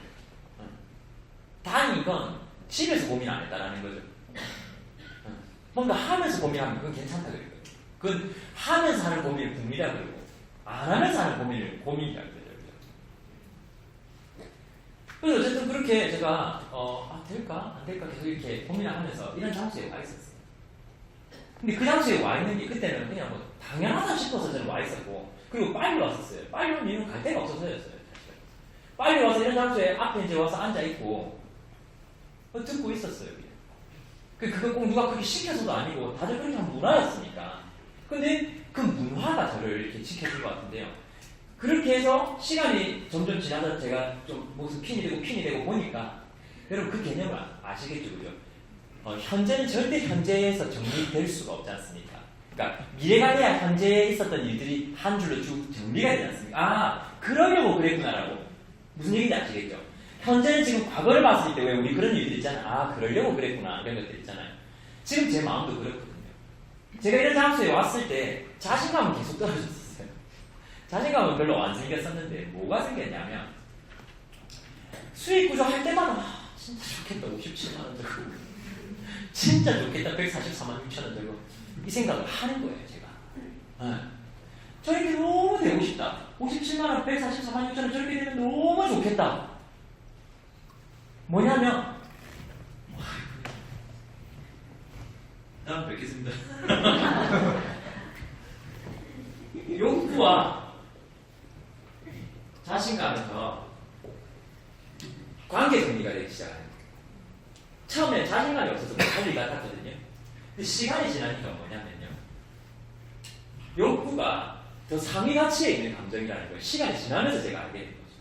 다행인 건 집에서 고민 안 했다라는 거죠. 뭔가 하면서 고민하면 그건 괜찮다 그랬거든요. 그건 하면서 하는 고민을 궁리라 그러고 안 하면서 하는 고민을 고민이라 그러더라고요. 그래서 어쨌든 그렇게 제가 될까? 안 될까? 계속 이렇게 고민을 하면서 이런 장소에 가 있었어요. 근데 그 장소에 와 있는 게 그때는 그냥 뭐 당연하다 싶어서 저는 와 있었고, 그리고 빨리 왔었어요. 빨리 오는 이유는 갈 데가 없어서였어요. 사실. 빨리 와서 이런 장소에 앞에 이제 와서 앉아 있고 듣고 있었어요. 그거 꼭 누가 그렇게 시켜서도 아니고 다들 그렇게 한 문화였으니까. 근데 그 문화가 저를 이렇게 지켜준 것 같은데요. 그렇게 해서 시간이 점점 지나서 제가 좀 무슨 핀이 되고 보니까 여러분 그 개념을 아시겠죠, 그죠? 현재는 절대 현재에서 정리될 수가 없지 않습니까? 그러니까 미래가 돼야 현재에 있었던 일들이 한 줄로 쭉 정리가 되지 않습니까? 아, 그러려고 그랬구나라고. 무슨 얘기인지 아시겠죠? 현재는 지금 과거를 봤을 때 왜 우리 그런 일들 있잖아요. 아, 그러려고 그랬구나. 이런 것들 있잖아요. 지금 제 마음도 그렇거든요. 제가 이런 장소에 왔을 때 자신감은 계속 떨어졌었어요. 자신감은 별로 안 생겼었는데 뭐가 생겼냐면 수익 구조 할 때마다 진짜 좋겠다. 57만원 들고 진짜 좋겠다. 144만 6천원 들고 이 생각을 하는 거예요. 제가. 네. 저렇게 너무 되고 싶다. 57만원 144만 6천원 저렇게 되면 너무 좋겠다. 뭐냐면 다음 뵙겠습니다. 욕구와 자신감에서 관계 정리가 되기 시작해요. 처음에 자신감이 없어서 못할 일 같았거든요. 근데 시간이 지나니까 뭐냐면요, 욕구가 더 상위 가치에 있는 감정이라는 걸 시간이 지나면서 제가 알게 된 거죠.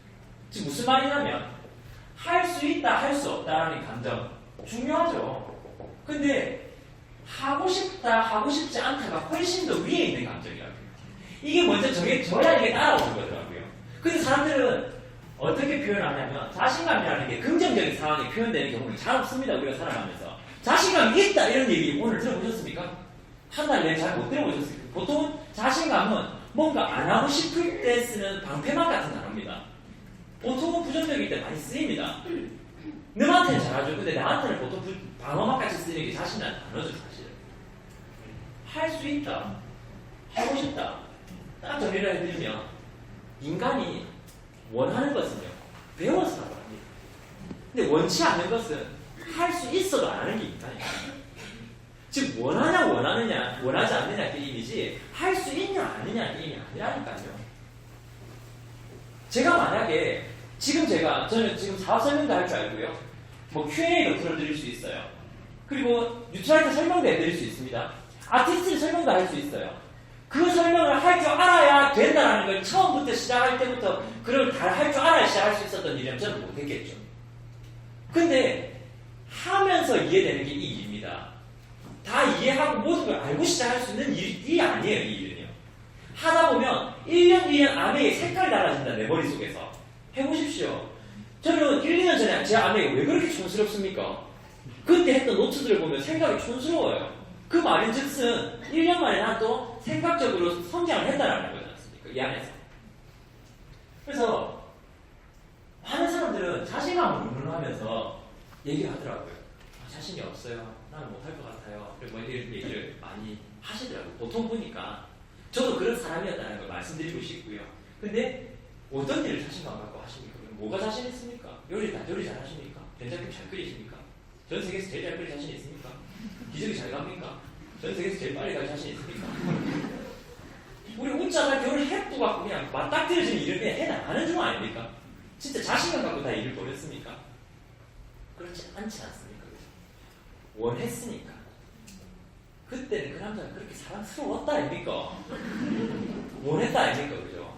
지금 무슨 말이냐면 할 수 있다, 할 수 없다라는 감정 중요하죠. 근데 하고 싶다, 하고 싶지 않다가 훨씬 더 위에 있는 감정이라고요. 이게 먼저 저야 이게 따라오는 거더라고요. 근데 사람들은 어떻게 표현하냐면 자신감이라는 게 긍정적인 상황에 표현되는 경우는 잘 없습니다. 우리가 살아가면서. 자신감이 있다 이런 얘기 오늘 들어보셨습니까? 한 달 내내 잘 못 들어보셨습니까? 보통 자신감은 뭔가 안 하고 싶을 때 쓰는 방패막 같은 단어입니다. 보통은 부정적일 때 많이 쓰입니다. 너한테는 잘하죠. 근데 나한테는 보통 방어막 같이 쓰는 게 자신이라는 단어죠. 사실. 할 수 있다. 하고 싶다. 딱 정리를 해드리면 인간이 원하는 것은요, 배워서 하는 겁니다. 근데 원치 않는 것은 할 수 있어도 안 하는 게 인간이에요. 즉 원하냐 원하느냐 원하지 않느냐 게임이지 할 수 있냐 아니냐 게임이 아니라니까요. 제가 만약에 저는 지금 사업 설명도 할 줄 알고요, 뭐 Q&A도 풀어드릴 수 있어요. 그리고 뉴트라이트 설명도 해드릴 수 있습니다. 아티스트 설명도 할 수 있어요. 그 설명을 할 줄 알아야 된다는 걸 처음부터 시작할 때부터 그걸 다 할 줄 알아야 시작할 수 있었던 일이라면 저는 못했겠죠. 근데 하면서 이해되는 게 이 일입니다. 다 이해하고 모든 걸 알고 시작할 수 있는 일이 아니에요. 이 일은요. 하다 보면 1년 1년 안에 색깔이 달라진다. 내 머릿속에서. 해보십시오. 저는 1, 2년 전에 제 아내가 왜 그렇게 촌스럽습니까? 그때 했던 노트들을 보면 생각이 촌스러워요. 그 말인즉슨 1년 만에 난 또 생각적으로 성장을 했다라는 거지 않습니까? 이 안에서. 그래서 많은 사람들은 자신감을 운운하면서 얘기를 하더라고요. 자신이 없어요. 나는 못할 것 같아요. 그리고 이런 얘기를 많이 하시더라고요. 보통 보니까 저도 그런 사람이었다는 걸 말씀드리고 싶고요. 근데 어떤 일을 자신감 갖고 하십니까? 뭐가 자신 있습니까? 요리 잘하십니까? 된장국 잘 끓이십니까? 전 세계에서 제일 잘 끓일 자신 있습니까? 기저귀 잘 갑니까? 전 세계에서 제일 빨리 갈 자신 있습니까? 우리 웃자마 겨울 햇도 갖고 그냥 맞닥뜨려지는 일을 그냥 해나가는 중 아닙니까? 진짜 자신감 갖고 다 일을 벌였습니까? 그렇지 않지 않습니까? 원했으니까. 그때는 그 남자가 그렇게 사랑스러웠다 아닙니까? 원했다 아닙니까? 그죠?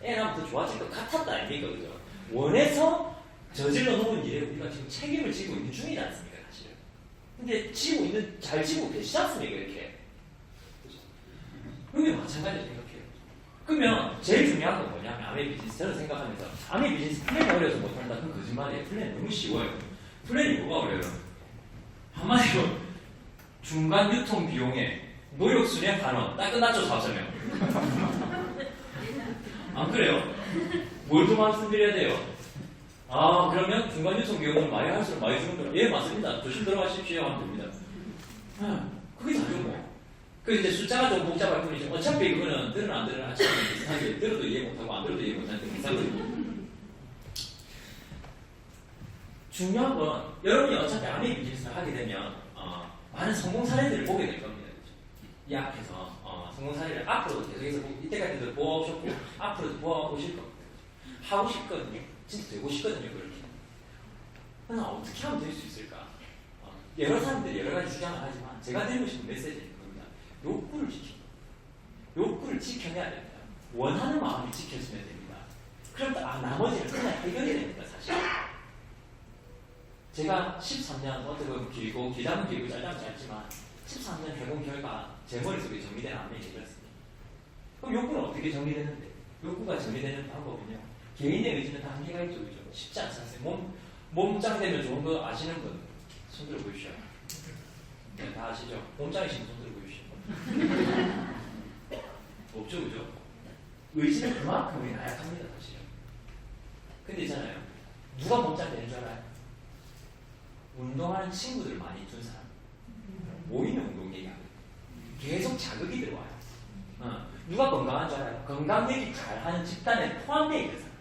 애 낳으면 더 좋아질 것 같았다 아닙니까? 그죠? 원해서 저질러 놓은 일에 우리가 지금 책임을 지고 있는 중이지 않습니까? 사실은. 근데 잘 지고 계시지 않습니까? 이렇게. 그죠? 여기 마찬가지로 생각해요. 그러면 제일 중요한 건 뭐냐면 아메 비즈니스. 저는 생각하면서 아메 비즈니스 플랜이 어려워서 못한다. 그건 거짓말이에요. 플랜 너무 쉬워요. 플랜이 뭐가 어려워요? 한마디로 중간 유통 비용에 노력 순에 반원 딱 끝났죠. 사업자면. 안 그래요? 뭘 좀 말씀드려야 돼요? 아, 그러면 중간 유통 비용을 많이 할수록 많이 주는 거예요. 예, 맞습니다. 조심 들어가십시오. 하면 됩니다. 그게 다죠, 뭐. 그 이제 숫자가 좀 복잡할 뿐이죠. 어차피 그거는 들은 안 들은 아침에 비슷하게 들어도 이해 못하고 안 들어도 이해 못하는 게 비슷하거든요. 중요한 건 여러분이 어차피 아메 비즈니스를 하게 되면 많은 성공 사례들을 보게 될 겁니다. 이 앞에서 성공 사례를 앞으로도 계속해서 이때까지도 보아오셨고 앞으로도 보아오실 겁니다. 하고 싶거든요. 진짜 되고 싶거든요. 그렇게. 그러나 어떻게 하면 될 수 있을까? 여러 사람들이 여러 가지 주장을 하지만 제가 드리고 싶은 메시지는 그겁니다. 욕구를 지키고 욕구를 지켜내야 됩니다. 원하는 마음이 지켜지면 됩니다. 그럼 나머지는 그냥 해결이 됩니다. 사실. 제가 13년 어떻게 보면 길고 길다면 길고 짧다면 짧지만 13년 해본 결과 제 머릿속에 정리된 암이 되었습니다. 그럼 욕구는 어떻게 정리되는데? 욕구가 정리되는 방법은요. 개인의 의지는 다 한계가 있죠. 그죠? 쉽지 않지 않습니까? 몸짱 되면 좋은 거 아시는 분 손들어 보십시오. 네, 다 아시죠? 몸짱이시면 손들어 보십시오. 없죠, 그죠? 의지는 그만큼 나약합니다, 사실은. 근데 있잖아요. 누가 몸짱 되는 줄 알아요? 운동하는 친구들을 많이 둔 사람. 모이는 운동 얘기하고 계속 자극이 들어와요. 누가 건강한 줄 알아요? 건강 얘기 잘하는 집단에 포함되어 있는 사람.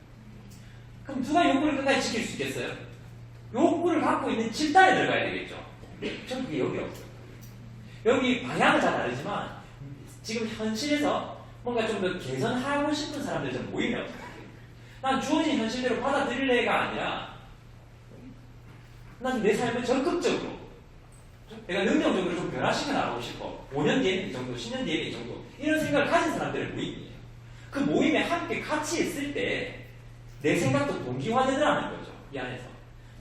그럼 누가 욕구를 끝까지 지킬 수 있겠어요? 욕구를 갖고 있는 집단에 들어가야 되겠죠. 전 그게 여기 없어요. 여기 방향은 잘 다르지만 지금 현실에서 뭔가 좀 더 개선하고 싶은 사람들 좀 모이면 어떡해요? 난 주어진 현실대로 받아들일래가 아니라 난 내 삶을 적극적으로 내가 능력적으로 좀 변화시켜 나가고 싶어. 5년 뒤에는 이 정도, 10년 뒤에는 이 정도. 이런 생각을 가진 사람들의 모임이에요. 그 모임에 함께 같이 있을 때 내 생각도 동기화되더라는 거죠. 이 안에서.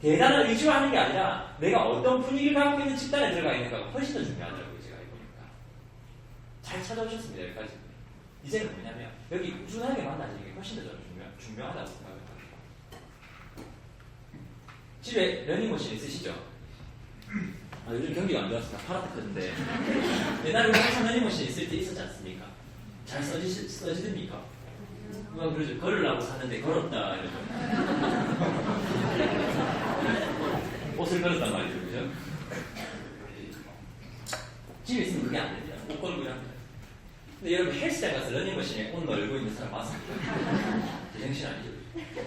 대단한 의지를 하는 게 아니라 내가 어떤 분위기를 갖고 있는 집단에 들어가 있는가가 훨씬 더 중요하더라고요. 제가 해보니까. 잘 찾아오셨습니다. 여기까지. 이제는 뭐냐면 여기 꾸준하게 만나지는 게 훨씬 더 저는 중요하다고 생각을 합니다. 집에 러닝머신 있으시죠? 요즘 경기가 안 좋았으니까 파라테크인데 옛날에 우리 항상 러닝머신 있을 때 있었지 않습니까? 잘 써지듭니까? 그러죠. 걸으려고 샀는데 걸었다 이러죠. 옷을 걸었단 말이죠. 그죠? 집에 있으면 그게 안 됩니다. 옷 걸고 일합니다. 근데 여러분 헬스장 가서 러닝머신에 옷 널고 있는 사람 봤습니까? 제정신 아니죠.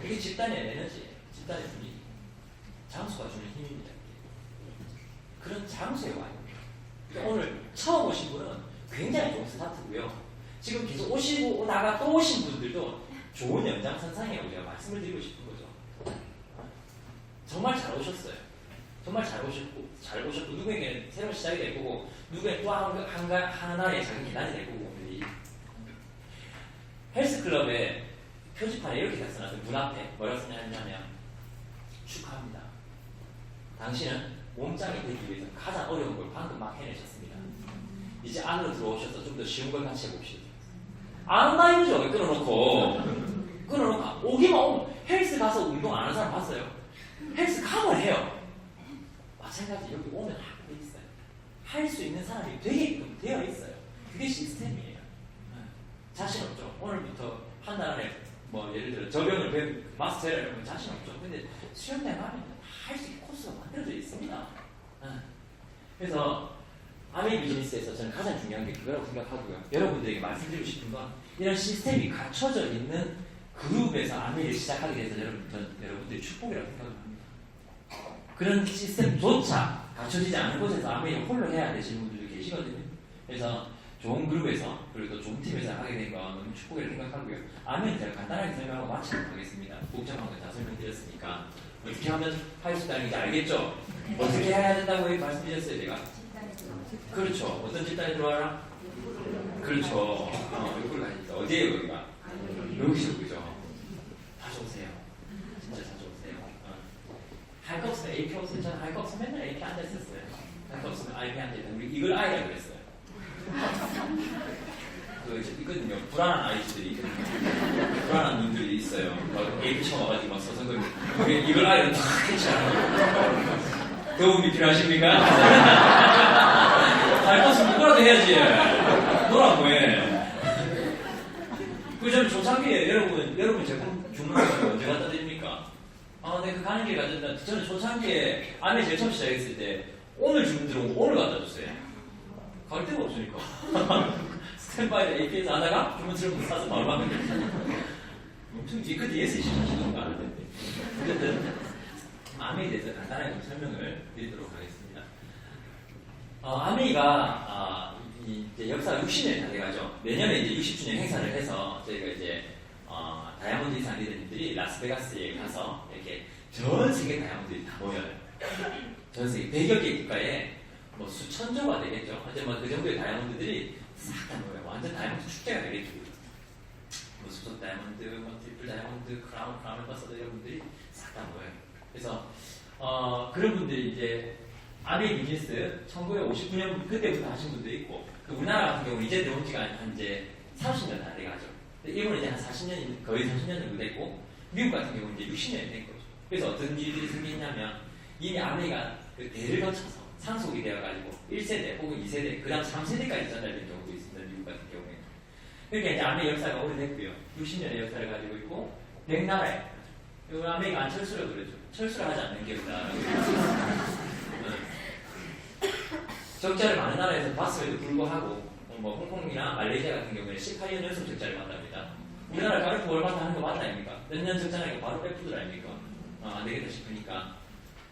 이게 집단의 에너지예요. 집단의 분위기. 장소가 주는 힘입니다. 그런 장소에 와요. 그러니까 오늘 처음 오신 분은 굉장히 좋은 스타트고요. 지금 계속 오시고 오다가 또 오신 분들도 좋은 연장선상이라고 제가 말씀을 드리고 싶은 거죠. 정말 잘 오셨어요. 정말 잘 오셨고 누구에게는 새로운 시작이 될 거고 누구에게는 또 하나의 작은 계단이 될 거고 헬스클럽에 표지판에 이렇게 다 써놨어요. 문 앞에 뭐라고 써냐면 축하합니다. 당신은 몸짱이 되기 위해서 가장 어려운 걸 방금 막 해내셨습니다. 이제 안으로 들어오셔서 좀 더 쉬운 걸 같이 해봅시다. 안 한다 이거죠. 끊어놓고 오기만 오면 헬스 가서 운동 안 하는 사람 봤어요? 헬스 가면 해요. 마찬가지 여기 오면 하고 있어요. 할 수 있는 사람이 되게끔 되어 있어요. 그게 시스템이에요. 자신 없죠. 오늘부터 한 달 안에 뭐 예를 들어 저병을 마스터해라 이러면 자신 없죠. 근데 수영장 가면 할 수 있는 코스가 만들어져 있습니다. 그래서 아메이 비즈니스에서 저는 가장 중요한 게 그거라고 생각하고요. 여러분들에게 말씀드리고 싶은 건 이런 시스템이 갖춰져 있는 그룹에서 아메이를 시작하게 돼서 여러분들이 축복이라고 생각합니다. 그런 시스템조차 갖춰지지 않은 곳에서 아메이를 홀로 해야 되시는 분들도 계시거든요. 그래서 좋은 그룹에서 그리고 또 좋은 팀에서 하게 된 건 너무 축복이라고 생각하고요. 아메이는 제가 간단하게 설명하고 마치도록 하겠습니다. 복잡한 건 다 설명드렸으니까 어떻게 하면 할 수 있다는 게 알겠죠? 어떻게 해야 된다고 말씀드렸어요, 제가? 그렇죠. 어떤 집단에 들어와라? 그렇죠. 욕구를 가지니까. 어디에요, 여기가? 여기죠, 그죠? 자주 오세요. 진짜 자주 오세요. 할 거 없으면 AP 없으면 저는 할 거 없으면 맨날 AP 앉아있었어요. 할 거 없으면 IP 앉아있다. 우리 이걸 아이라고 그랬어요. 있거든요. 불안한 아이들이 있거든요. 불안한 분들이 있어요. AP 처음 와가지고 막 서성거리고 이걸 아이를 탁 해치하는 도움이 필요하십니까? 할 거 없으면 뭐라도 해야지. 뭐라고 해. 그 저는 초창기에 여러분 제품 주문을 언제 갖다 드립니까? 네, 그 가는 길 갖다 드린다. 저는 초창기에 안에 제일 처음 시작했을 때 오늘 주문 들어오면 오늘 갖다 주세요. 갈 데가 없으니까. 스탠바이를 AP에서 하다가 주문 들어오면 사서 바로 가면 돼. 엄청 그 뒤에서 시작하시는 거 아는데. 어쨌든 아메이에 대해서 간단하게 좀 설명을 드리도록 하겠습니다. 아메이가 이제 역사가 60년이 다 돼가죠. 내년에 이제 60주년 행사를 해서 저희가 이제 다이아몬드 이상 리더님들이 라스베가스에 가서 이렇게 전 세계 다이아몬드들이 다 모여요. 전 세계 100여 개 국가에 뭐 수천조가 되겠죠. 어째 뭐그 정도의 다이아몬드들이 싹 다 모여요. 완전 다이아몬드 축제가 되겠죠. 뭐 수석 다이아몬드, 뭐 트리플 다이아몬드, 크라운 버서더 이런 분들이 싹 다 모여요. 그래서 그런 분들이 이제 아메이 비즈니스 1959년 그때부터 하신 분도 있고, 그 우리나라 같은 경우는 이제 들어온 지가 한 이제 30년 다 돼가죠. 일본은 이제 한 40년, 거의 40년 정도 됐고, 미국 같은 경우는 이제 60년이 된 거죠. 그래서 어떤 일들이 생기냐면, 이미 아메이가 그 대를 거쳐서 상속이 되어가지고 1세대 혹은 2세대, 그 다음 3세대까지 전달된 경우도 있습니다. 미국 같은 경우에는. 그러니까 이제 아메이 역사가 오래됐고요. 60년의 역사를 가지고 있고, 100나라에. 아메이가 안 철수라고 그러죠. 철수를 하지 않는 게 없다. 적자를 많은 나라에서 봤음에도 불구하고 뭐 홍콩이나 말레이시아 같은 경우에는 18년 연속 적자를 봤답니다. 우리나라 가르프 월마다 하는 거 맞다 아닙니까? 몇 년 적자라니까 바로 백푸드 아닙니까? 안 되겠다 싶으니까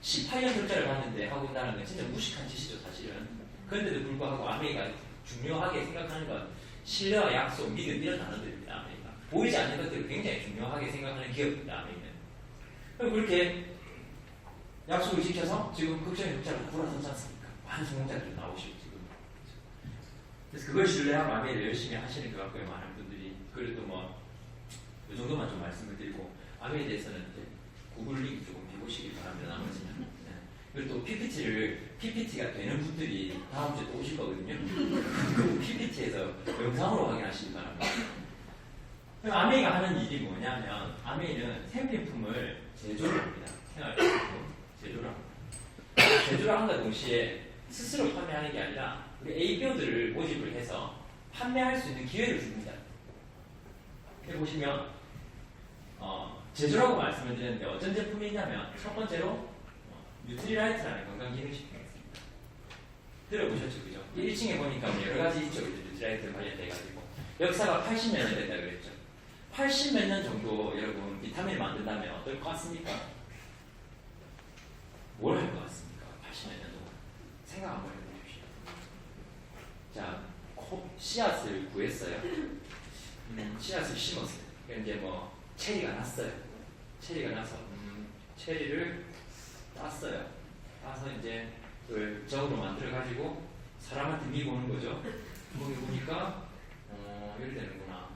18년 적자를 봤는데 하고 있다는 건 진짜 무식한 짓이죠 사실은. 그런데도 불구하고 아메리카가 중요하게 생각하는 건 신뢰와 약속, 믿음 이런 단어들입니다. 아메리카 보이지 않는 것들을 굉장히 중요하게 생각하는 기업입니다. 아메리카는. 그럼 그렇게 약속을 지켜서 지금 극적인 적자를 돌아서지 않습니까? 많은 성공자들이 나오시고 지금. 그래서 그걸 신뢰하고 아메리를 열심히 하시는 것 같고요. 많은 분들이. 그래도 뭐 이 정도만 좀 말씀을 드리고, 아메리에 대해서는 이제 구글 링크 조금 해보시기 바랍니다. 나머지는. 네. 그리고 또 PPT가 되는 분들이 다음 주에 또 오실 거거든요. 그 PPT에서 영상으로 확인하시기 바랍니다. 아메이가 하는 일이 뭐냐면, 아메이는 생필품을 제조를 합니다. 생활용품 제조를 합니다. 제조를 한과 동시에 스스로 판매하는 게 아니라 우리 A표들을 모집을 해서 판매할 수 있는 기회를 줍니다. 여기 보시면 제조라고 말씀을 드렸는데 어떤 제품이 있냐면, 첫 번째로 뉴트리라이트라는 건강기능식품이 있습니다. 들어보셨죠? 그죠? 1층에 보니까 여러 가지 있죠. 뉴트리라이트 관련돼가지고 역사가 80년이 됐다 그랬죠. 80 몇 년 정도 여러분 비타민을 만든다면 어떨 것 같습니까? 뭘 할 것 같습니까? 80 몇 년 동안 생각 한번 해보십시오. 자, 씨앗을 구했어요. 씨앗을 심었어요. 그러니까 이제 뭐 체리가 났어요. 체리가 나서 체리를 땄어요. 따서 이제 그걸 저으로 만들어 가지고 사람한테 미고 오는 거죠. 거기 보니까 이렇게 되는구나.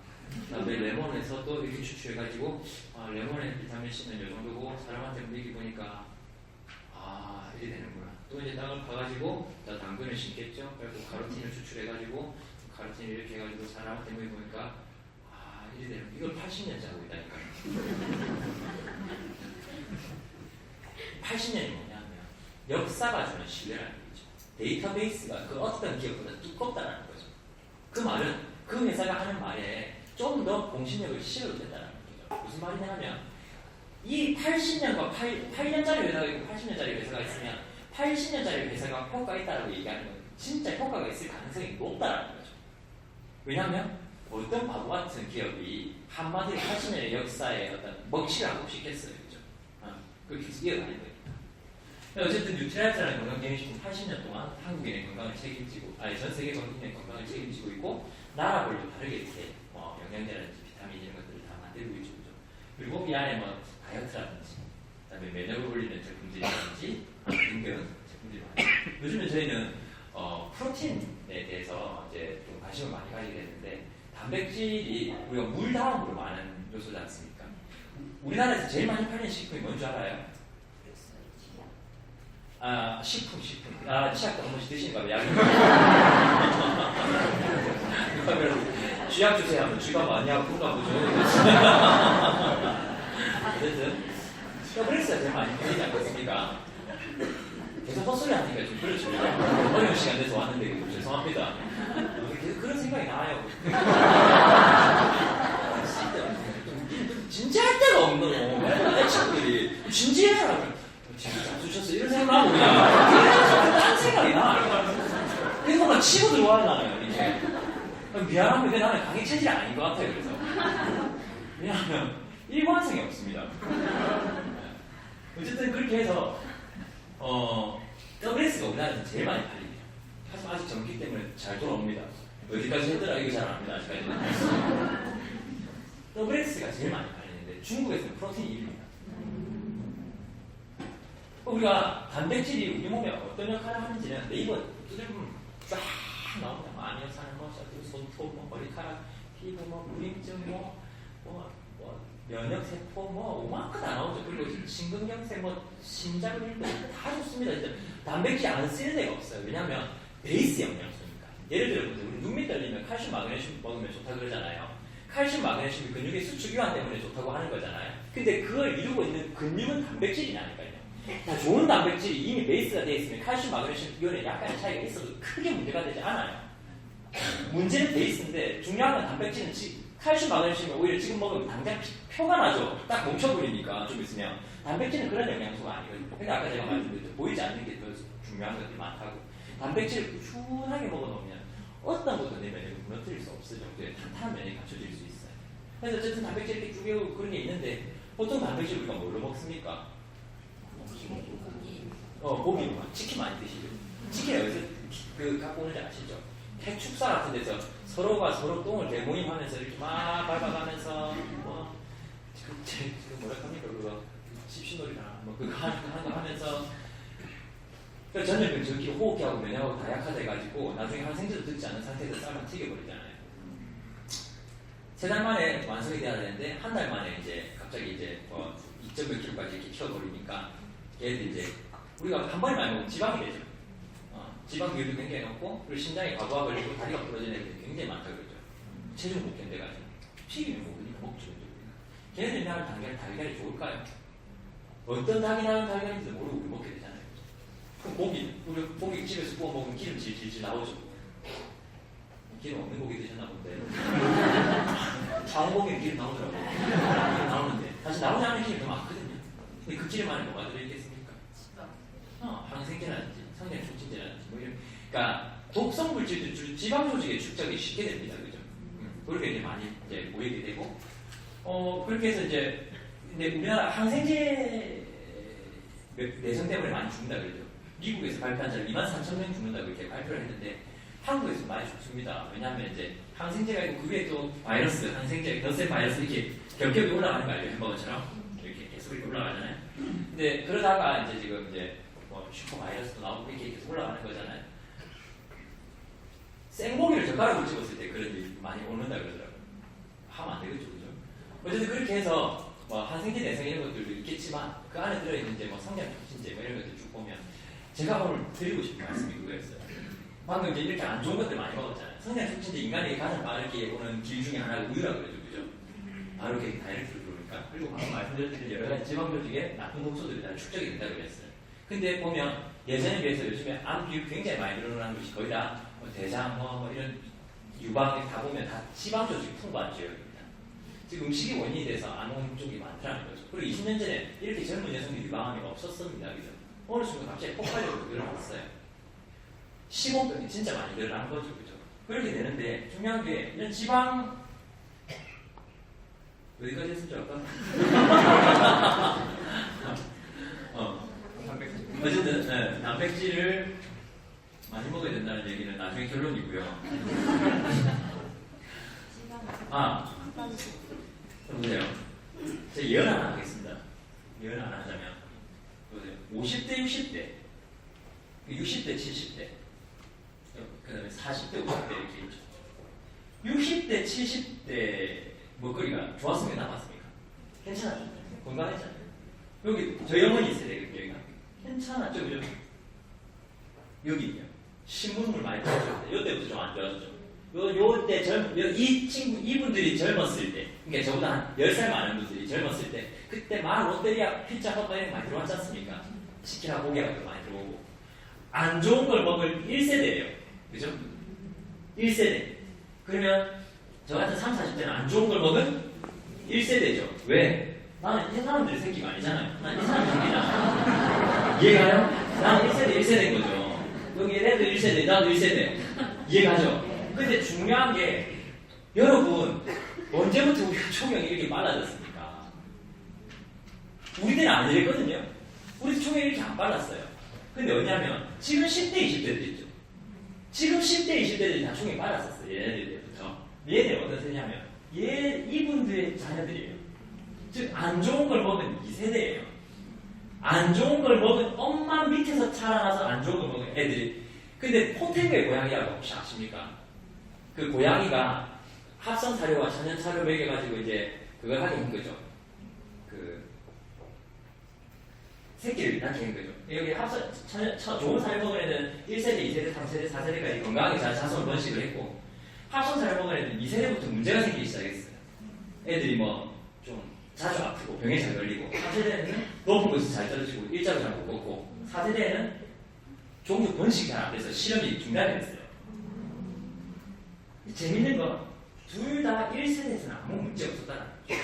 그다음에 레몬에서 또 이렇게 추출해가지고 레몬의 비타민 C는 이 정도고 사람한테 미기 보니까 이렇게 되는구나. 또 이제 땅을 파가지고 당근을 심겠죠. 그리고 카로틴을 추출해가지고 카로틴을 이렇게 해가지고 사람한테 미기 보니까 이렇게 되는 이걸 80년째 하고 있다니까요. 80년이 뭐냐면 역사가 주는 신뢰라는 얘기죠. 데이터베이스가 그 어떤 기업보다 두껍다는 거죠. 그 말은 그 회사가 하는 말에 좀 더 공신력을 실어도 된다는 거죠. 무슨 말이냐 하면 이 80년과 8년짜리 회사가 있고 80년짜리 회사가 있으면 80년짜리 회사가 효과가 있다고 얘기하는 건 진짜 효과가 있을 가능성이 높다는 거죠. 왜냐하면 어떤 바보 같은 기업이 한마디로 80년의 역사에 어떤 먹칠을 하고 싶겠어요. 그죠? 그렇게 해서 이어가는 거예요. 어쨌든 뉴트리라이트라는 건강기능식품 80년 동안 한국인의 건강을 책임지고, 전 세계 국민의 건강을 책임지고 있고, 나라별로 다르게 이렇게 영양제라든지 비타민 이런 것들을 다 만들고 있죠. 그죠? 그리고 이 안에 뭐 다이어트라든지, 그다음에 면역을 올리는 제품들이라든지 등등 제품들이 많아요. 요즘에 저희는 프로틴에 대해서 이제 좀 관심을 많이 가지게 됐는데, 단백질이 우리가 물 다음으로 많은 요소지 않습니까? 우리나라에서 제일 많이 팔리는 식품이 뭔지 알아요? 식품. 치약도 한 번씩 드시는가 봐요. 쥐약 주세요 하면 쥐가 많이 아픈가 보죠. 어쨌든 그랬어요. 제일 많이 팔리지 않겠습니까? 계속 헛소리 하니까 좀 그렇죠. 어려운 시간 돼서 왔는데 죄송합니다. 그런 생각이 나요. 진지할 데가 없노. 내 친구들이 진지해라. 진짜 잘 주셨어. 이런 생각하고 그냥 딴 생각이 나. 그래서 막 치고 들어와요 나는 이제. 미안한데 근데 나는 강의 체질이 아닌 것 같아요. 그래서 왜냐하면 일관성이 없습니다. 어쨌든 그렇게 해서 WS가 우리나라에서 제일 많이 팔립니다. 하지만 아직 전기 때문에 잘 돌아옵니다. 어디까지 했더라? 이거 잘 안 합니다. 아직까지는. WX가 제일 많이 팔리는데 중국에서는 프로틴이 1위입니다. 우리가 단백질이 우리 몸에 어떤 역할을 하는지는 네이버 두드리면 쫙 나옵니다. 뭐 아미노산, 뭐 손톱, 뭐 머리카락, 피부, 뭐 불임증, 면역세포, 뭐 오만큼 다 나오죠. 그리고 심근경색, 뭐 심장 일도 다 좋습니다. 진짜 단백질 안 쓰는 데가 없어요. 왜냐하면 베이스 영양소니까. 예를 들어 우리 눈밑 떨리면 칼슘, 마그네슘 먹으면 좋다 그러잖아요. 칼슘, 마그네슘이 근육의 수축 이완 때문에 좋다고 하는 거잖아요. 근데 그걸 이루고 있는 근육은 단백질이라니까요. 다 좋은 단백질이 이미 베이스가 되어 있으면 칼슘, 마그네슘 이온에 약간의 차이가 있어도 크게 문제가 되지 않아요. 문제는 베이스인데 중요한 건 단백질은 칼슘, 마그네슘이 오히려 지금 먹으면 당장 표가 나죠. 딱 멈춰버리니까 좀 있으면. 단백질은 그런 영양소가 아니거든요. 근데 아까 제가 말씀드렸죠. 보이지 않는 게 더 중요한 것들이 많다고. 단백질을 꾸준하게 먹어놓으면 어떤 것도 내 면역을 무너뜨릴 수 없어요. 탄탄한 면역이 갖춰질 수 있어요. 그래서 어쨌든 단백질 이렇게 쭉 외우고 그런 게 있는데 보통 단백질 우리가 뭘로 먹습니까? 고기, 치킨 많이 드시죠. 치킨 여기서 갖고 오는지 아시죠? 해축사 같은 데서 서로가 서로 똥을 대모임하면서 이렇게 막 밟아가면서 지금 뭐라 합니까 그거 십신놀이나 뭐 그거 하는 거 하면서 전염병 저기 호흡기하고 면역하고 다 약화돼가지고 나중에 항생제도 듣지 않은 상태에서 쌀만 튀겨버리잖아요. 3달 만에 완성이 돼야 되는데 한 달 만에 이제 갑자기 이제 2.몇 킬로까지 이렇게 키워버리니까 얘들 이제 우리가 한 번에 많이 먹으면 지방이 되죠. 지방 비율도 굉장히 높고 그리고 심장에 과부하 걸리고 다리가 부러지는 애들이 굉장히 많다고 그러죠. 체중 못 견뎌가지고 튀기면 먹으니까 먹죠. 걔네들이 나는 달걀이 좋을까요? 어떤 닭이 나는 달걀인지도 모르고 우리 먹게 되잖아요. 그럼 우리 고기 집에서 구워 먹으면 기름 질질 나오죠. 기름 없는 고기 드셨나 본데. 장고기는 기름 나오더라고요. 기름 나오는데 사실 나오지 않는 기름이 더 많거든요. 근데 그 기름 안에 뭐가 들어있겠습니까? 항생제라든지 성장 촉진제라든지 뭐 이런. 그러니까 독성 물질들 지방 조직의 축적이 쉽게 됩니다. 그죠? 그렇게 이제 많이 이제 모이게 되고 그렇게 해서 이제 근데 우리나라 항생제 내성 때문에 많이 죽는다 그러죠. 미국에서 발표한 자료 23,000명 죽는다고 이렇게 발표를 했는데 한국에서 많이 죽습니다. 왜냐하면 이제 항생제가 있고 그 위에 또 바이러스, 항생제, 더 센 바이러스 이렇게 겹겹이 올라가는 거 알죠? 햄버거처럼 이렇게 계속 이렇게 올라가잖아요. 근데 그러다가 이제 지금 이제 슈퍼 바이러스도 나오고 이렇게 계속 올라가는 거잖아요. 생고기를 젓가락으로 집었을 때 그런 일이 많이 오는다 그러더라고요. 하면 안 되겠죠, 그죠? 어쨌든 그렇게 해서 항생제 내성 이런 것들도 있겠지만 그 안에 들어있는 이제 성장 촉진제 이런 것들 쭉 보면 제가 오늘 드리고 싶은 말씀이 그거였어요. 방금 이제 이렇게 안 좋은 것들 많이 먹었잖아요. 성장 촉진제 인간에게 가장 빠르게 오는 길 중에 하나가 우유라고 그러죠, 그죠? 바로 이렇게 다이렉트로 들어오니까. 그리고 방금 말씀드렸듯이 여러 가지 지방 조직에 나쁜 독소들이 다 축적이 된다고 그랬어요. 근데 보면 예전에 비해서 요즘에 암 비율 굉장히 많이 늘어나는 것이 거의 다 대장, 이런 유방 다 보면 다 지방 조직이 풍부한 지역입니다. 지금 음식이 원인이 돼서 암 쪽이 많더라는 거죠. 그리고 20년 전에 이렇게 젊은 여성들이 유방암이 없었습니다. 그죠? 어느 순간 갑자기 폭발적으로 늘어났어요. 시공병이 진짜 많이 늘어난 거죠. 그죠? 그렇게 되는데 중요한 게 이런 지방 어디까지 했을지 알까? 어쨌든 단백질을 많이 먹어야 된다는 얘기는 나중에 결론이고요. 보세요. 제가 예언 하나 하겠습니다. 예언 하나 하자면 보세요. 50대, 60대, 60대, 70대, 그 다음에 40대, 50대 이렇게 있죠. 60대, 70대 먹거리가 좋았습니까? 나빴습니까? 괜찮았죠. 건강했잖아요. 여기 저희 어머니 세대 여기가 괜찮았죠, 그죠? 여기요. 신문물 많이 들었을 때, 이때부터 좀 안 좋아졌죠. 요때 이분들이 젊었을 때, 그러니까 저보다 한 10살 많은 분들이 젊었을 때, 그때 막 롯데리아, 피자, 헛바 이런 거 많이 들어왔지 않습니까? 치킨하고 고기 같은 거 많이 들어오고. 안 좋은 걸 먹을 1세대예요. 그죠? 1세대. 그러면 저 같은 30, 40대는 안 좋은 걸 먹은 1세대죠. 왜? 나는 이 사람들이 새끼가 아니잖아요. 난 이 사람이 새끼잖아. 이해가요? 나는 1세대인 거죠. 여기 얘네도 1세대, 나도 1세대. 이해가죠? 근데 중요한 게 여러분 언제부터 우리가 총형이 이렇게 빨라졌습니까? 우리 때는 안 이랬거든요. 우리 총형이 이렇게 안 빨랐어요. 근데 왜냐면 지금 10대, 20대도 있죠. 10대, 지금 10대, 20대들이 다 총에 받았었어요. 얘네들 때부터. 얘네들 어떤 세냐면 이분들의 자녀들이에요. 즉 안 좋은 걸 먹은 2세대예요. 안 좋은 걸 먹은 엄마 밑에서 자라나서 안 좋은 걸 먹은 애들이. 근데 포텐의 고양이라고 혹시 아십니까? 그 고양이가 합성 사료와 천연 사료 먹여가지고 이제 그걸 하게 한 거죠. 그 새끼를 낳게 한 거죠. 여기 합성 좋은 사료 먹은 애들은 1세대, 2세대, 3세대, 4세대까지 건강하게 자손 번식을 했고, 합성 사료 먹은 애들은 2세대부터 문제가 생기기 시작했어요. 애들이 뭐 좀 자주 아프고 병에 잘 걸리고, 3세대는 높은 곳에서 잘 떨어지고 일자로 잘 못 걷고, 4세대는 종류 번식이 잘 안 돼서 실험이 중단이 됐어요. 재밌는 건 둘 다 1세대에서는 아무 문제 없었다는 거죠.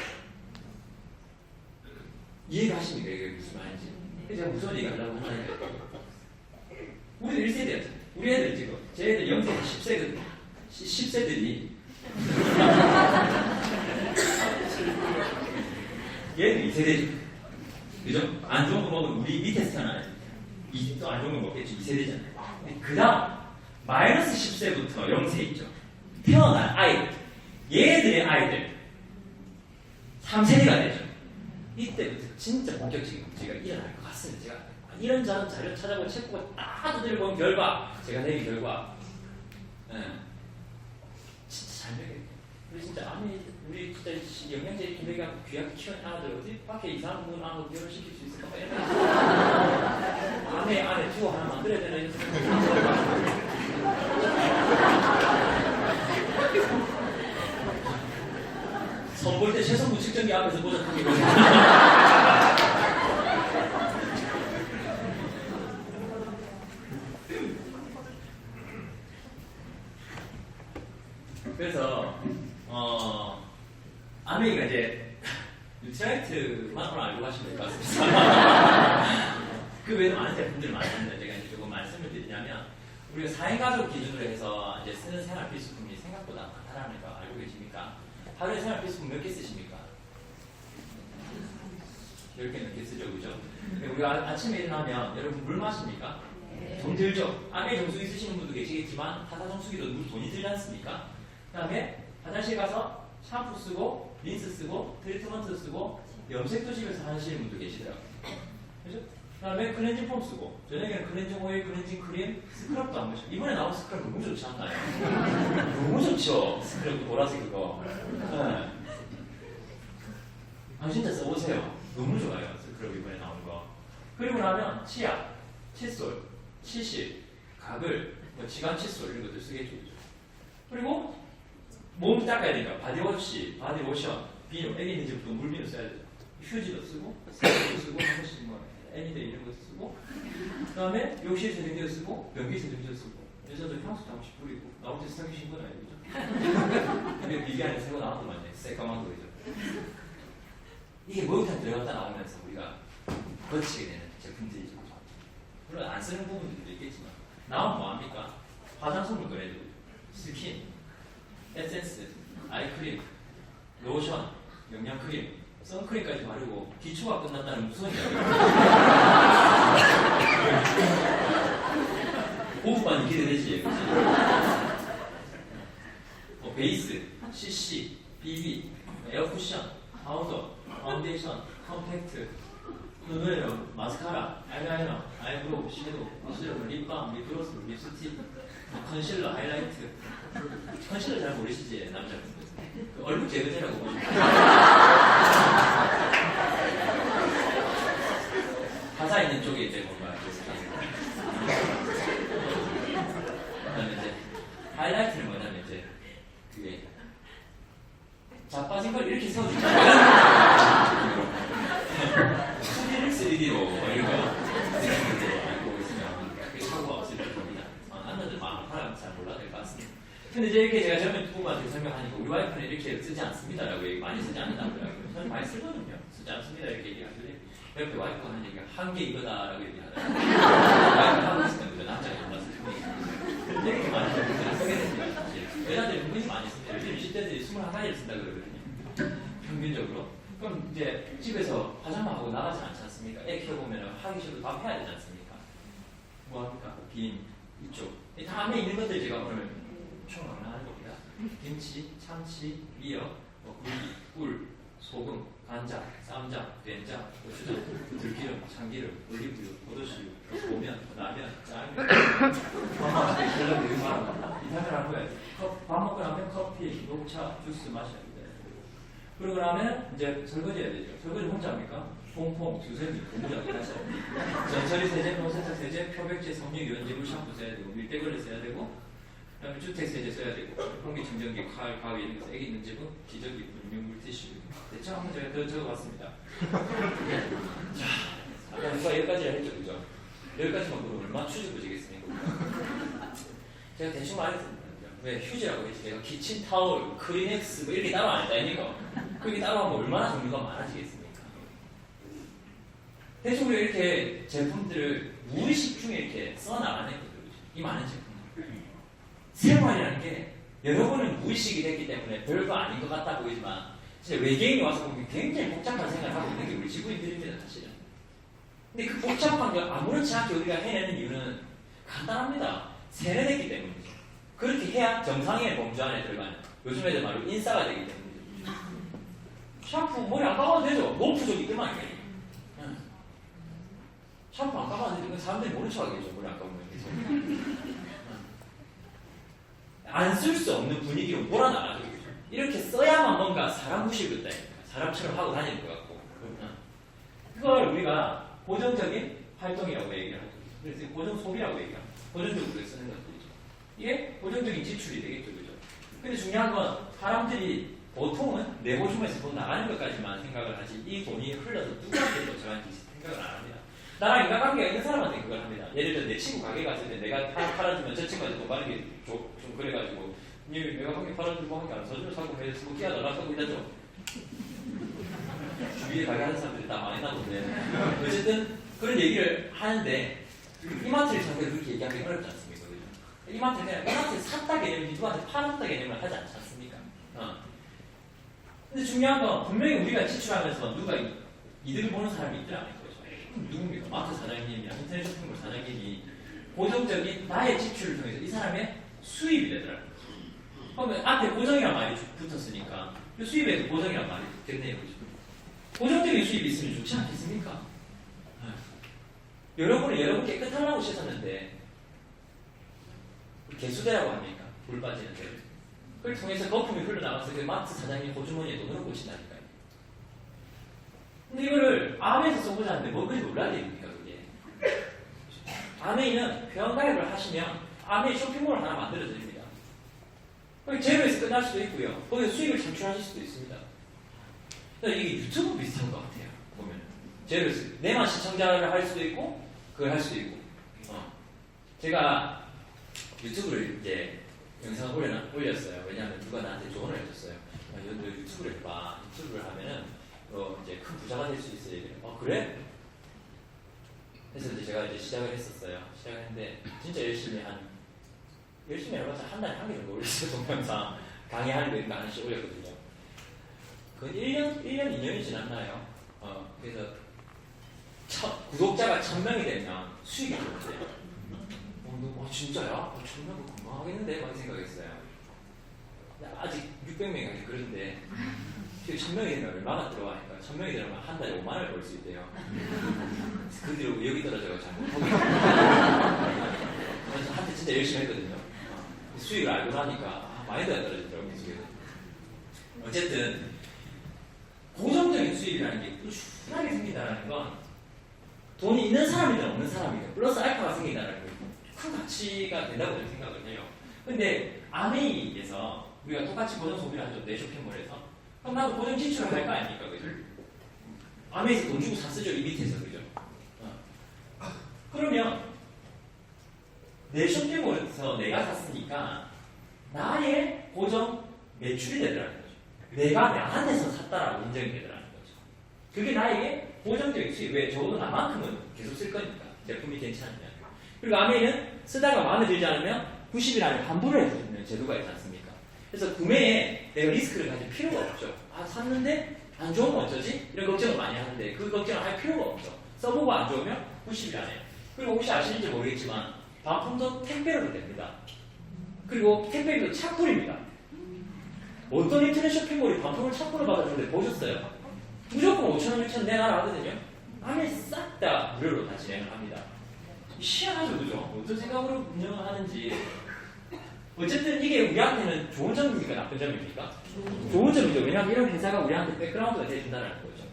이해가 하십니까? 이게 무슨 말인지. 제가 무슨 얘기 하려고 하는데, 우리도 1세대였잖아요. 우리 애들 지금, 제 애들 0세대, 10세거든요. 10세들이 얘는 2세대죠. 그죠? 안 좋은 거 먹으면 우리 밑에서 태어나요. 또 안 좋은 거 먹겠죠. 2세대잖아요. 그 다음, 마이너스 10세부터 0세 있죠. 태어난 아이들. 얘들의 아이들. 3세대가 되죠. 이때부터 진짜 본격적인 문제가 일어날 것 같습니다. 제가 이런저런 자료 찾아보고 책 보고 다 두드려 본 결과, 제가 내린 결과, 진짜 잘 먹여요. 우리 진짜 아니, 우리 진짜 영양제 기내가 귀하게 키운 아들 어디 밖에 이상한 분 하고 결혼시킬 수 있을까? 안에 두어 하나 만들어야 되나? 선볼 때 최성부 측정기 앞에서 보자. 그래서 아메리가 이제 뉴트라이트만 알고 가시면 될 것 같습니다. 그 외에도 많은 제품들이 많습니다. 제가 이제 조금 말씀을 드리냐면, 우리가 4인 가족 기준으로 해서 이제 쓰는 생활 필수품이 생각보다 많다는 거 알고 계십니까? 하루에 생활 필수품 몇 개 쓰십니까? 10개 넘게 쓰죠, 그죠? 우리가 아침에 일어나면 여러분 물 마십니까? 돈 들죠? 안에 정수기 쓰시는 분도 계시겠지만 타사 정수기도 물 돈이 들지 않습니까? 그 다음에 화장실 가서 샴푸 쓰고 린스 쓰고 트리트먼트 쓰고 염색도 집에서 하시는 분도 계시더라고요. 그죠? 그 다음에 클렌징 폼 쓰고, 저녁에는 클렌징 오일, 클렌징 크림, 스크럽도 한 번씩. 이번에 나온 스크럽 너무 좋지 않나요? 너무 좋죠? 스크럽 보라색 그거. 네. 진짜 써보세요. 너무 좋아요. 스크럽 이번에 나온 거. 그리고 나면 치약, 칫솔, 치실, 가글, 뭐 지간 칫솔 이런 것들 쓰겠죠. 그리고 몸 닦아야 되니까 바디워시, 바디로션, 비누, 애기 있는 집도 물비누 써야 되죠. 휴지도 쓰고, 세제도 쓰고, 한 번씩 뭐 애니들 이런 거 쓰고, 그 다음에 욕실 세정제도 쓰고, 변기 세정제도 쓰고, 여자들 향수도 한 번씩 뿌리고, 나올 때 세상에 신고 나야 되죠. 근데 비계 안에 새고 나와도 완전 새까만 거죠. 이게 목욕탕 들어갔다 나오면서 우리가 거치게 되는 제품들이죠. 물론 안 쓰는 부분들도 있겠지만, 나오면 뭐합니까? 화장솜을 꺼내주고, 스킨, 에센스, 아이크림, 로션, 영양크림, 선크림까지 바르고 기초가 끝났다는 무슨 이야기예요? 호흡반이 기대되지, 그치? 베이스, CC, BB, 에어쿠션, 파우더, 파운데이션, 컴팩트, 눈으로 마스카라, 아이라이너, 아이브로우, 섀도우, 시럽, 립밤, 립글로스, 립스틱, 컨실러, 하이라이트. 컨실러 잘 모르시지, 남자분들? 그 얼굴 제거제라고 보시면 가사 있는 쪽에 이제 뭔가 그다음에 이제 하이라이트는 뭐냐면 이제 그게 자빠진 걸 이렇게 세워주잖아요. 2D를 3D로 이런 거 알고 있으면 그게 사고가 없을 겁니다. 남자들 사람 잘 몰라도 될 것 같습니다. 근데 이제 이렇게 제가 젊은 부부한테 설명하니까 우리 와이프는 이렇게 쓰지 않습니다라고 얘기 많이 쓰지 않는다고요. 저는 많이 쓰거든요. 쓰지 않습니다 이렇게 얘기하더니 옆에 와이프가 하는 얘기가 한 게 이거다라고 얘기하더라고요. 와이프가 하고 있으면 그저 남자가 몰라서 뿐이에요. 이렇게 많이 쓰게 됩니다. 여자들이 은근히 많이 씁니다. 요즘 20대들이 21가지를 쓴다 그러거든요. 평균적으로. 그럼 이제 집에서 화장만 하고 나가지 않지 않습니까? 애 키워보면 하기 싫어도 다 해야 되지 않습니까? 뭐합니까? 빈 이쪽 다 안에 있는 것들 제가 오늘 총망라하는 겁니다. 김치, 참치, 미역, 고기, 꿀, 소금, 간장, 쌈장, 된장, 고추장, 들기름, 참기름, 올리브유, 포도수유, 고면, 라면, 짜면, 이탈을 한 거예요. 밥 먹고 나면 커피, 녹차, 주스 마셔야 돼요. 그러고 나면 이제 설거지 해야 되죠. 설거지 혼자 합니까? 퐁퐁, 두세미, 고무장 해서 전처리 세제, 노세차 세제, 표백제, 섬유, 유연제물, 샴푸 써야 되고 밀대걸레 써야 되고 그다음에 주택 세제 써야 되고 공기청정기, 칼, 가위 이런 거 애기 있는 집은 기저귀, 분유, 물티슈 대충 한번 제가 더 적어봤습니다. 자, 아까 누가 10가지를 했죠, 그죠? 10가지만 그러면 얼마나 추적해지겠습니까? 제가 대충 말했습니다. 왜 휴지라고 했지? 제가 키친타올, 크리넥스 뭐 이렇게 따로 안 했다니까. 그렇게 따로 하면 얼마나 종류가 많아지겠습니까? 대충 우리가 이렇게 제품들을 무의식 중에 이렇게 써나가는 거죠. 이 많은 제품들. 생활이라는 게 여러분은 무의식이 됐기 때문에 별거 아닌 것 같다 보이지만 진짜 외계인이 와서 보면 굉장히 복잡한 생각을 하고 있는 게 우리 지구인들입니다, 사실은. 근데 그 복잡한 걸 아무렇지 않게 우리가 해내는 이유는 간단합니다. 세뇌됐기 때문이죠. 그렇게 해야 정상의 범주 안에 들어가는 요즘 애들 말로 인싸가 되기 때문이죠. 샴푸 머리 안 감아도 되죠. 노프족이 때문에. 샴푸 안 감아도 되죠. 사람들이 모른 척 하겠죠. 머리 안 감으면 계속. 안 쓸 수 없는 분위기로 몰아나가죠. 이렇게 써야만 뭔가 사람 무시를 했다니까. 사람처럼 하고 다니는 것 같고. 그걸 우리가 고정적인 활동이라고 얘기를 하죠. 그래서 고정 소비라고 얘기합니다. 고정적으로 쓰는 것들이죠. 이게 고정적인 지출이 되겠죠. 그죠? 근데 중요한 건 사람들이 보통은 내보증에서 돈 나가는 것까지만 생각을 하지 이 돈이 흘러서 누구한테 도착한지 생각을 안 합니다. 나랑 인간관계가 있는 사람한테 그걸 합니다. 예를 들어 내 친구 가게 갔을 때 내가 팔아주면 저 친구한테 돈 받는 게 좀 그래가지고 내가 관계 팔아주고 한 게 안 사주면 사고 해서 뭐 끼야 달라 사고 이러죠. 주위에 가게 하는 사람들이 다 많이 나는데 어쨌든 그런 얘기를 하는데 이마트를 상대로 그렇게 얘기하기 어렵지 않습니까? 이마트는 그냥 이마트에 샀다 개념이지 누구한테 팔았다 개념을 하지 않지 않습니까? 근데 중요한 건 분명히 우리가 지출하면서 누가 이득을 보는 사람이 있더라는 거죠. 누굽니까? 마트 사장님이나 인터넷 쇼핑몰 사장님이 고정적인 나의 지출을 통해서 이 사람의 수입이 되더라는 거죠. 그러면 앞에 고정이란 말이 붙었으니까 수입에도 고정이란 말이 됐네요. 그죠? 고정적인 수입이 있으면 좋지 않겠습니까? 여러분은 여러분 깨끗하려고 씻었는데 개수대라고 합니까? 물 빠지는 데. 그걸 통해서 거품이 흘러나가서 그 마트 사장님 호주머니에 돈을 보신다니까요. 근데 이거를 아메에서 써보자 하는데 뭐 그리 놀라야 됩니까, 그게? 아메이는 회원가입을 하시면 아메이 쇼핑몰을 하나 만들어드립니다. 제로에서 끝날 수도 있고요. 거기서 수익을 창출하실 수도 있습니다. 그러니까 이게 유튜브 비슷한 것 같아요, 보면. 제로에서 내만 시청자를 할 수도 있고, 그걸 할 수도 있고. 제가 유튜브를 이제 영상을 올렸어요. 왜냐하면 누가 나한테 조언을 해줬어요. 너 유튜브를 해봐. 유튜브를 하면은 이제 큰 부자가 될 수 있어요. 그래? 그래서 이제 제가 이제 시작을 했었어요. 시작을 했는데 진짜 열심히 해봤자 한 달에 한 개 정도 올렸어요. 동영상 강의하는 거 이런 거 하나씩 올렸거든요. 그건 1년, 2년이 지났나요? 그래서 구독자가 1000명이 되면 수익이 들어오세요. 진짜야? 1000명은 금방 하겠는데? 막 생각했어요. 아직 600명이 그런데 1000명이 되면 얼마나 들어가니까 1000명이 되면 한 달에 5만 원을 벌 수 있대요. 그 뒤로 여기 떨어져서 잘 못하고 그래서 한때 진짜 열심히 했거든요. 수익을 알고 나니까 많이 떨어지더라고요. 어쨌든 고정적인 수익이라는 게 꾸준하게 생긴다는 건 돈이 있는 사람이든 없는 사람이든 플러스 알파가 생긴다는 게 큰 가치가 된다고 저는 생각을 해요. 근데 아메이에서 우리가 똑같이 고정 소비를 하죠. 내 쇼핑몰에서. 그럼 나도 고정 지출을 할 거 아닙니까? 그죠? 아메이에서 돈 주고 샀으죠. 이 밑에서. 그죠? 그러면 내 쇼핑몰에서 내가 샀으니까 나의 고정 매출이 되더라는 거죠. 내가 나한테서 샀다라고 인정이 되더라는 거죠. 그게 나에게 고정적인 수익. 왜? 적어도 나만큼은 계속 쓸 거니까. 제품이 괜찮으면. 그리고 아메이는 쓰다가 마음에 들지 않으면 90일 안에 환불을 해주는 제도가 있지 않습니까? 그래서 구매에 내가 리스크를 가질 필요가 없죠. 샀는데 안 좋으면 어쩌지? 이런 걱정을 많이 하는데 그 걱정을 할 필요가 없죠. 써보고 안 좋으면 90일 안에. 그리고 혹시 아시는지 모르겠지만 반품도 택배로도 됩니다. 그리고 택배비도 착불입니다. 어떤 인터넷 쇼핑몰이 반품을 착불을 받아주는데 보셨어요? 무조건 5,000원, 6,000원 내놔라 하거든요. 안에 싹 다 무료로 다 진행을 합니다. 희한하죠, 그죠? 어떤 생각으로 운영을 하는지. 어쨌든 이게 우리한테는 좋은 점입니까? 나쁜 점입니까? 좋은 점이죠. 왜냐하면 이런 회사가 우리한테 백그라운드가 돼준다는 거죠.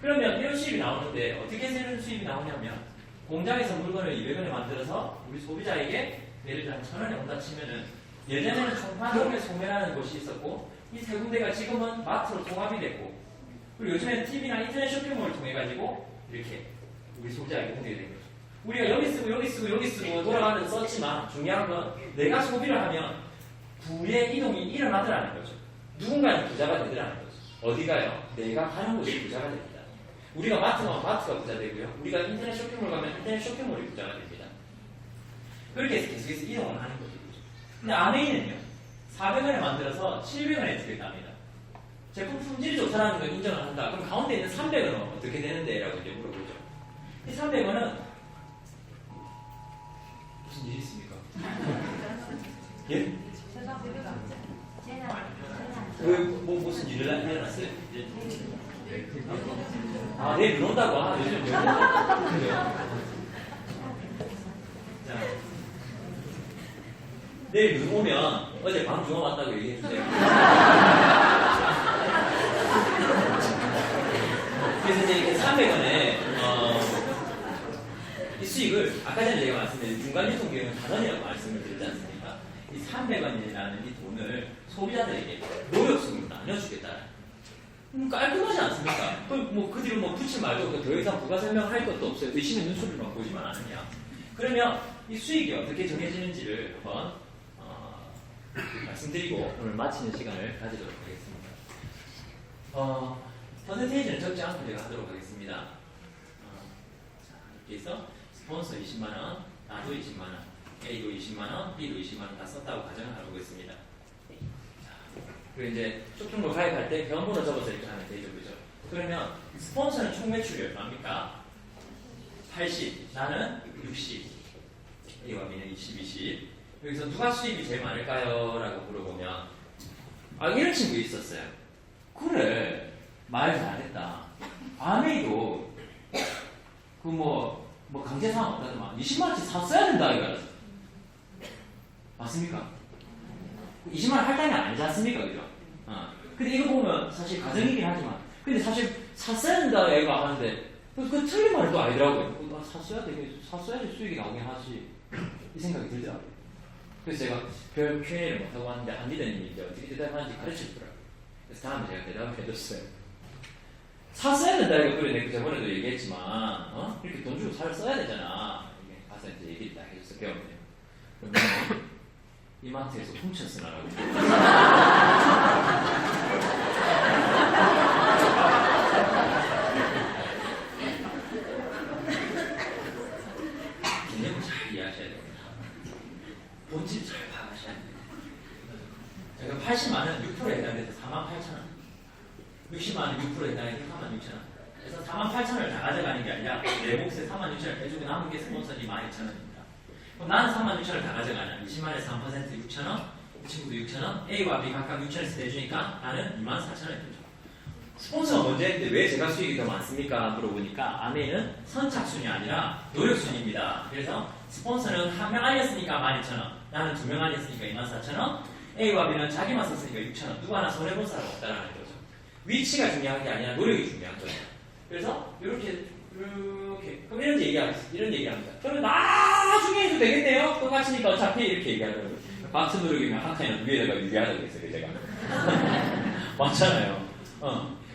그러면 이런 수입이 나오는데 어떻게 이런 수입이 나오냐면 공장에서 물건을 200원에 만들어서 우리 소비자에게 예를 들어 1,000원에 온다 치면은 예전에는 총판동에 소매라는 곳이 있었고 이 세 군데가 지금은 마트로 통합이 됐고 그리고 요즘에는 TV나 인터넷 쇼핑몰을 통해 가지고 이렇게 우리 소비자에게 공개가 된 거죠. 우리가 여기 쓰고 여기 쓰고 여기 쓰고 돌아가는 썼지만 중요한 건 내가 소비를 하면 부의 이동이 일어나더라는 거죠. 누군가는 부자가 되더라는 거죠. 어디가요? 내가 가는 곳이 부자가 됩니다. 우리가 마트 가면 마트가 부자 되고요. 우리가 인터넷 쇼핑몰 가면 인터넷 쇼핑몰이 부자가 됩니다. 그렇게 해서 계속해서 이동을 하는 거죠. 근데 아메이는요. 400원에 만들어서 700원에 드린답니다. 제품 품질이 좋다는 걸 인정을 한다. 그럼 가운데 있는 300원은 어떻게 되는데? 라고 이제 물어보죠. 이 300원은 무슨 일이 있습니까? 예? 무슨 일이 일어났어요? 아, 내일 눈 온다고? 아, 요즘 왜 온다고? 그래요? 자, 내일 눈 오면 어제 밤 주워 왔다고 얘기해주세요. 그래서 이제 이렇게 300원에 이 수익을 아까 전에 제가 말씀드린 중간 유통 비용은 1,000원이라고 말씀을 드리지 않습니까? 이 300원이라는 이 돈을 소비자들에게 노력순으로 나눠주겠다. 깔끔하지 않습니까? 그 뒤로 붙일 말도 더 이상 부가 설명할 것도 없어요. 의심의 눈초리만 보지만 않으냐. 그러면 이 수익이 어떻게 정해지는지를 한번 말씀드리고 오늘 마치는 시간을 가지도록 하겠습니다. 퍼센테이지는 적지 않고 제가 하도록 하겠습니다. 자, 이렇게 해서 스폰서 20만원, 나도 20만원, A도 20만원, B도 20만원 다 썼다고 가정을 하고 있습니다. 그리고 이제 쇼핑몰 가입할 때 변번호 적어서 이렇게 하면 되죠, 그죠? 그러면 스폰서는 총 매출이 얼마입니까? 80, 나는 60, A와 B는 20, 20. 여기서 누가 수입이 제일 많을까요? 라고 물어보면 이런 친구 있었어요. 그래, 말 잘했다. 아메이도 강제상황 없다더만 20만원치 샀어야 된다 이거 맞습니까? 20만원 할당이 아니지 않습니까? 그죠? 근데 이거 보면 사실 가정이긴 하지만 근데 사실 샀어야 된다 얘가 하는데 그 틀린 말도 아니더라고요. 샀어야지 수익이 나오긴 하지 이 생각이 들더라고요. 그래서 제가 별 Q&A를 못하고 왔는데 한 리더님이 이제 어떻게 대답하는지 가르쳐주더라고요. 그래서 다음에 제가 대답을 해줬어요. 샀어야 된다 이거 그래 내가 저번에도 얘기했지만 이렇게 돈 주고 살 써야 되잖아. 이게 가서 이제 얘기를 딱 해줘서 배웠네요. 그러면 이마트에서 훔쳤으나라고. 개념을 잘 이해하셔야 됩니다. 본질 잘 파악하셔야 됩니다. 제가 80만원 6%에 해당돼서 48,000원. 60만원 6%에 해당해서 46,000원. 그래서 48,000원을 다 가져가는 게 아니라 내 몫에 46,000원을 빼주고 남은 게 스폰서니 12,000원입니다. 그럼 나는 46,000원을 다 가져가냐? 20만원에서 3% 6,000원, 이 친구도 6,000원, A와 B 각각 6,000원씩 내주니까 나는 24,000원이 되죠. 스폰서가 먼저 했는데 왜 제가 수익이 더 많습니까? 물어보니까 아메이는 선착순이 아니라 노력순입니다. 그래서 스폰서는 한 명 아니었으니까 12,000원, 나는 2명 아니었으니까 24,000원, A와 B는 자기만 썼으니까 6,000원, 누구 하나 손해본 사람 없다라는 거죠. 위치가 중요한 게 아니라 노력이 중요한 거죠. 그래서 이렇게 그럼 이런 얘기합니다. 그러면 나중에 해도 되겠네요. 똑같으니까 어차피 이렇게 얘기하더라고요. 같은 노력이면 한 칸이라도 위에다가 유리하다고 했어요, 제가. 맞잖아요.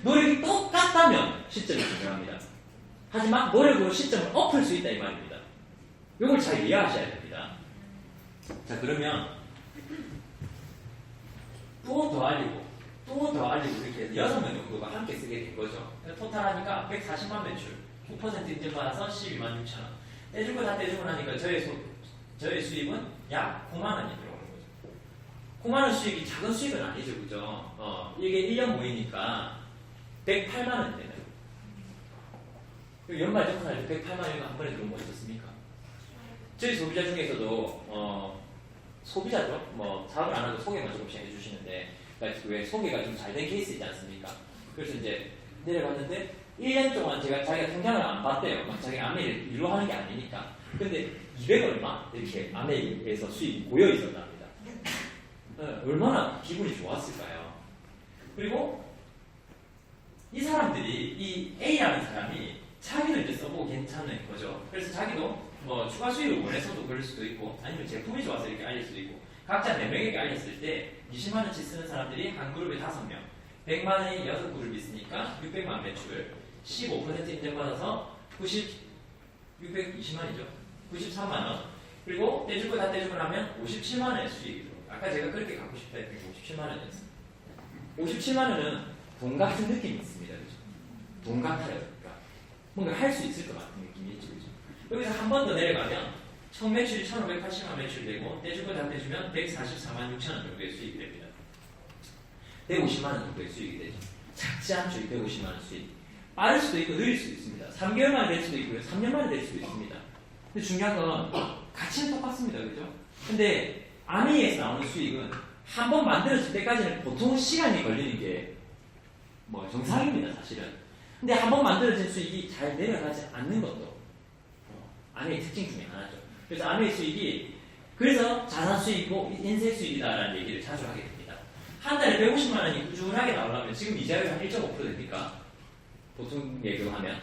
노력이 똑같다면 시점이 중요합니다. 하지만 노력으로 시점을 엎을 수 있다 이 말입니다. 이걸 잘 이해하셔야 됩니다. 자, 그러면 또 더 알리고 이렇게 해서 6명 정도가 함께 쓰게 된 거죠. 토탈하니까 140만 매출, 9% 인증받아서 126,000원. 떼주고 다 떼주고 나니까 저의 수입은 약 9만 원이 들어오는 거죠. 9만 원 수익이 작은 수익은 아니죠, 그죠? 이게 1년 모이니까 108만 원이 되네요. 연말 정산할 때 108만 원이 한 번에 들어온 거 있었습니까? 저희 소비자 중에서도 소비자죠. 뭐 사업을 안 하고 소개만 조금씩 해주시는데, 그러니까 왜 소개가 좀 잘 된 케이스이지 않습니까? 그래서 이제 내려갔는데 1년 동안 자기가 통장을 안 봤대요. 막 자기 아메이를 일로 하는 게 아니니까. 근데 200 얼마 이렇게 아메이에서 수입이 고여 있었답니다. 얼마나 기분이 좋았을까요? 그리고 이 사람들이 이 A라는 사람이 자기도 이제 써보고 괜찮은 거죠. 그래서 자기도 뭐 추가 수익을 원해서도 그럴 수도 있고, 아니면 제품이 좋아서 이렇게 알릴 수도 있고, 각자 4명에게 알렸을 때 20만 원치 쓰는 사람들이 한 그룹에 5명, 100만 원이 6그룹이 있으니까 600만 매출, 15% 인정받아서 620만이죠. 93만 원. 그리고 떼줄 거 다 떼주고 나면 57만 원의 수익이 들어요. 아까 제가 그렇게 갖고 싶다 했던 게 57만 원이었어요. 57만 원은 돈 같은 느낌이 있습니다. 그죠? 돈 같아요. 그러니까 뭔가 할 수 있을 것 같은 느낌이 있죠. 그죠? 여기서 한 번 더 내려가면 총 매출이 1,580만 매출이 되고 떼줄 거 다 떼주면 144만 6천 원 정도의 수익이 됩니다. 150만 원 정도의 수익이 되죠. 작지 않죠. 150만 원 수익. 빠를 수도 있고 느릴 수도 있습니다. 3개월 만에 될 수도 있고요. 3년 만에 될 수도 있습니다. 근데 중요한 건 가치는 똑같습니다. 그죠? 근데 아미에서 나오는 수익은 한 번 만들어질 때까지는 보통 시간이 걸리는 게 뭐 정상입니다. 사실은. 근데 한 번 만들어진 수익이 잘 내려가지 않는 것도 아미의 특징 중에 하나죠. 그래서 아미의 수익이 그래서 자산 수익이고 인세 수익이다라는 얘기를 자주 하게 됩니다. 한 달에 150만 원이 꾸준하게 나오려면 지금 이자율이 한 1.5% 됩니까? 보통 예금하면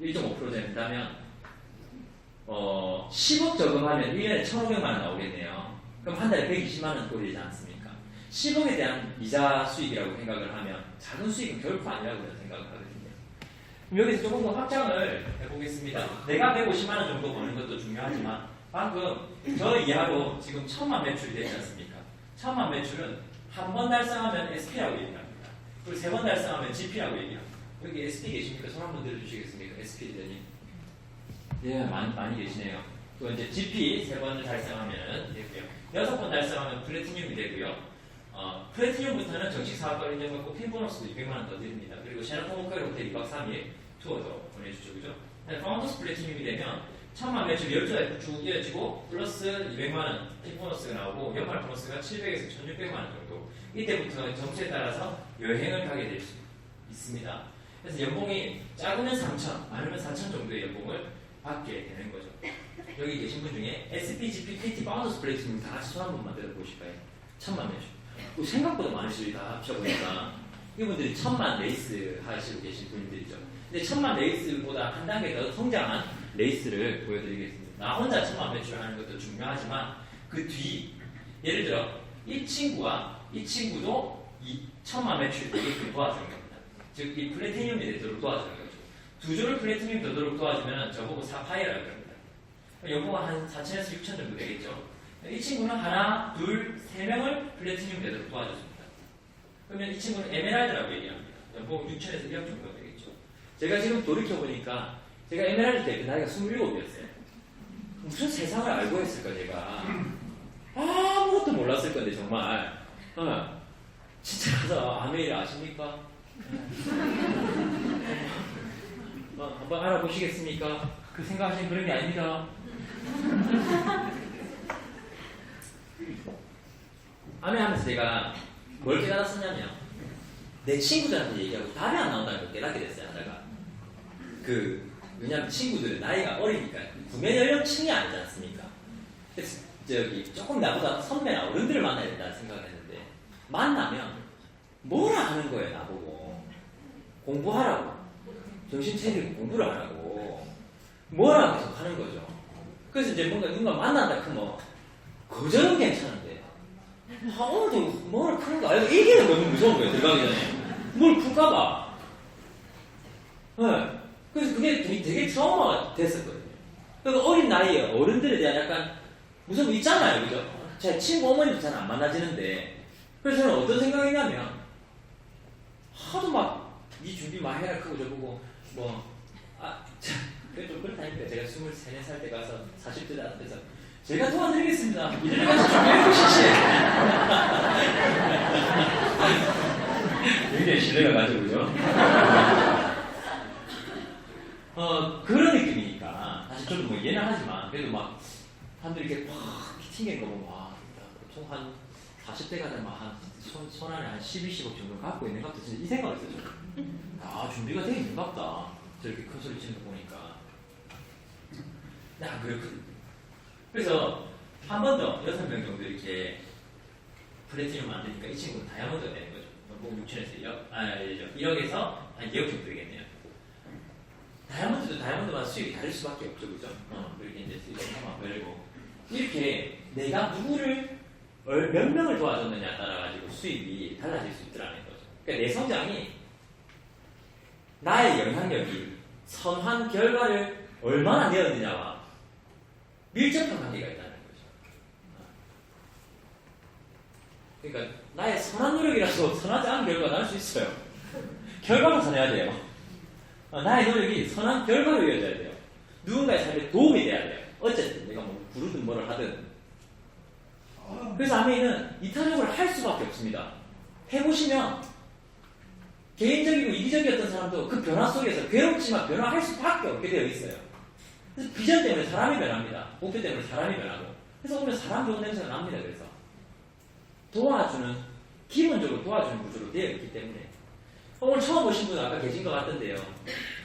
1.5% 된다면 10억 저금하면 1년에 1,500만 원 나오겠네요. 그럼 한 달에 120만 원 꼴이지 않습니까? 10억에 대한 이자 수익이라고 생각을 하면 작은 수익은 결코 아니라고 저는 생각을 하거든요. 그럼 여기서 조금 더 확장을 해보겠습니다. 내가 150만 원 정도 버는 것도 중요하지만 방금 저 이하로 지금 1,000만 매출이 되지 않습니까? 1,000만 매출은 한 번 달성하면 SP라고 얘기합니다. 그리고 3번 달성하면 GP라고 얘기합니다. 여기 SP 계십니까? 손 한번 들어주시겠습니까? SP 대표님. 예, 많이 계시네요. 또 이제 GP 3번을 달성하면은 되고요. 6번 달성하면 플래티늄이 되고요. 플래티늄부터는 정식 사업가 인정받고 핀 보너스도 200만 원 더 드립니다. 그리고 셰라톤 호텔 호텔 2박 3일 투어도 보내주죠, 그죠? 파운더스 플래티늄이 되면 1,000만 매출 12달 쭉 이어지고 플러스 200만 원 핀 보너스가 나오고 연말 보너스가 700에서 1,600만 원 정도. 이때부터 점수에 따라서 여행을 가게 될 수 있습니다. 그래서 연봉이 작으면 3,000, 많으면 4,000 정도의 연봉을 받게 되는 거죠. 여기 계신 분 중에 SP, GP, PT, 파운더스 플래티늄 다 같이 손 한 번만 들어보실까요? 1,000만 매출. 생각보다 많으시죠. 다 합쳐보니까 이분들이 1,000만 레이스 하시고 계신 분들이죠. 근데 1,000만 레이스보다 한 단계 더 성장한 레이스를 보여드리겠습니다. 나 혼자 1,000만 매출을 하는 것도 중요하지만 그 뒤, 예를 들어 이 친구와 이 친구도 이 1,000만 매출 되게끔 도와주는 겁니다. 즉 이 플래티늄이 되도록 도와주는 거죠. 두 줄을 플래티늄이 되도록 도와주면 저보고 사파이어라고 합니다. 연봉은 한 4,000에서 6,000 정도 되겠죠. 이 친구는 하나, 둘, 3명을 플래티늄 되도록 도와줬습니다. 그러면 이 친구는 에메랄드라고 얘기합니다. 연봉 6,000에서 1억 정도 되겠죠. 제가 지금 돌이켜보니까 제가 에메랄드 때 그 나이가 27이었어요. 무슨 세상을 알고 했을까 제가. 아무것도 몰랐을 건데 정말. 진짜 가서 아메일 아십니까? 한번 알아보시겠습니까? 그 생각하시는 그런 게 아닙니다. 아메 하면서 제가 뭘 깨달았었냐면 내 친구들한테 얘기하고 답이 안 나온다는 걸 깨닫게 됐어요. 하다가 왜냐면 친구들은 나이가 어리니까 구매 연령층이 아니지 않습니까? 그래서 조금 나보다 선배나 어른들을 만나야 된다는 생각을 했는데 만나면 뭐라 하는 거예요. 나보고 공부하라고, 정신 차리고 공부를 하라고 뭐라 계속 하는 거죠. 그래서 이제 뭔가 누가 만난다 크면 거절은 괜찮은데 오늘도 뭘 푸는가 알고 얘기는 너무 무서운 거예요. 들어가기 전에 뭘 풀까봐. 네. 그래서 그게 되게 트라우마가 됐었거든요. 그러니까 어린 나이에 어른들에 대한 약간 무슨 거 있잖아요. 그죠? 제 친구 어머니도 잘 안 만나지는데 그래서 저는 어떤 생각이냐면 하도 막 네 준비 많이 해라 크고 저보고 그게 좀 그렇다니까. 제가 23, 4살 때 가서 40대 나한테서 제가 도와드리겠습니다. 이래가 준비해보시지. 굉장히 신뢰가 가죠, 그죠? 그런 느낌이니까 사실 저도 뭐 이해는 하지만 그래도 막 사람들이 이렇게 팍 튕기는 거 보면 와, 보통 한 40대가 되면 손 안에 한 12, 10억 정도 갖고 있는 것 같아. 진짜 이 생각을 했어요. 아, 준비가 되어 있는 것 같다. 저렇게 큰 소리 치는 거 보니까. 야, 그렇거든. 그래서 한 번 더 6명 정도 이렇게 플래티넘 안 되니까 이 친구는 다이아몬드가 되는 거죠. 뭐 6천에서 1억에서 한 2억 정도 되겠네요. 다이아몬드도 다이아몬드마다 수익이 다를 수밖에 없죠, 그죠? 그렇게 이제 수익을 한번 벌고 이렇게 내가 누구를 몇 명을 도와줬느냐에 따라가지고 수입이 달라질 수 있더라는 거죠. 그러니까 내 성장이 나의 영향력이 선한 결과를 얼마나 내었느냐와 밀접한 관계가 있다는 거죠. 그러니까 나의 선한 노력이라서 선하지 않은 결과가 나올 수 있어요. 결과가 선해야 돼요. 나의 노력이 선한 결과로 이어져야 돼요. 누군가의 삶에 도움이 돼야 돼요. 어쨌든 내가 뭐 부르든 뭐를 하든. 그래서 아메이는 이타적으로 할 수밖에 없습니다. 해보시면 개인적이고 이기적이었던 사람도 그 변화 속에서 괴롭지만 변화할 수밖에 없게 되어 있어요. 그래서 비전 때문에 사람이 변합니다. 목표 때문에 사람이 변하고. 그래서 오늘 사람 좋은 냄새가 납니다. 그래서 도와주는, 기본적으로 도와주는 구조로 되어 있기 때문에. 오늘 처음 오신 분은 아까 계신 것 같던데요.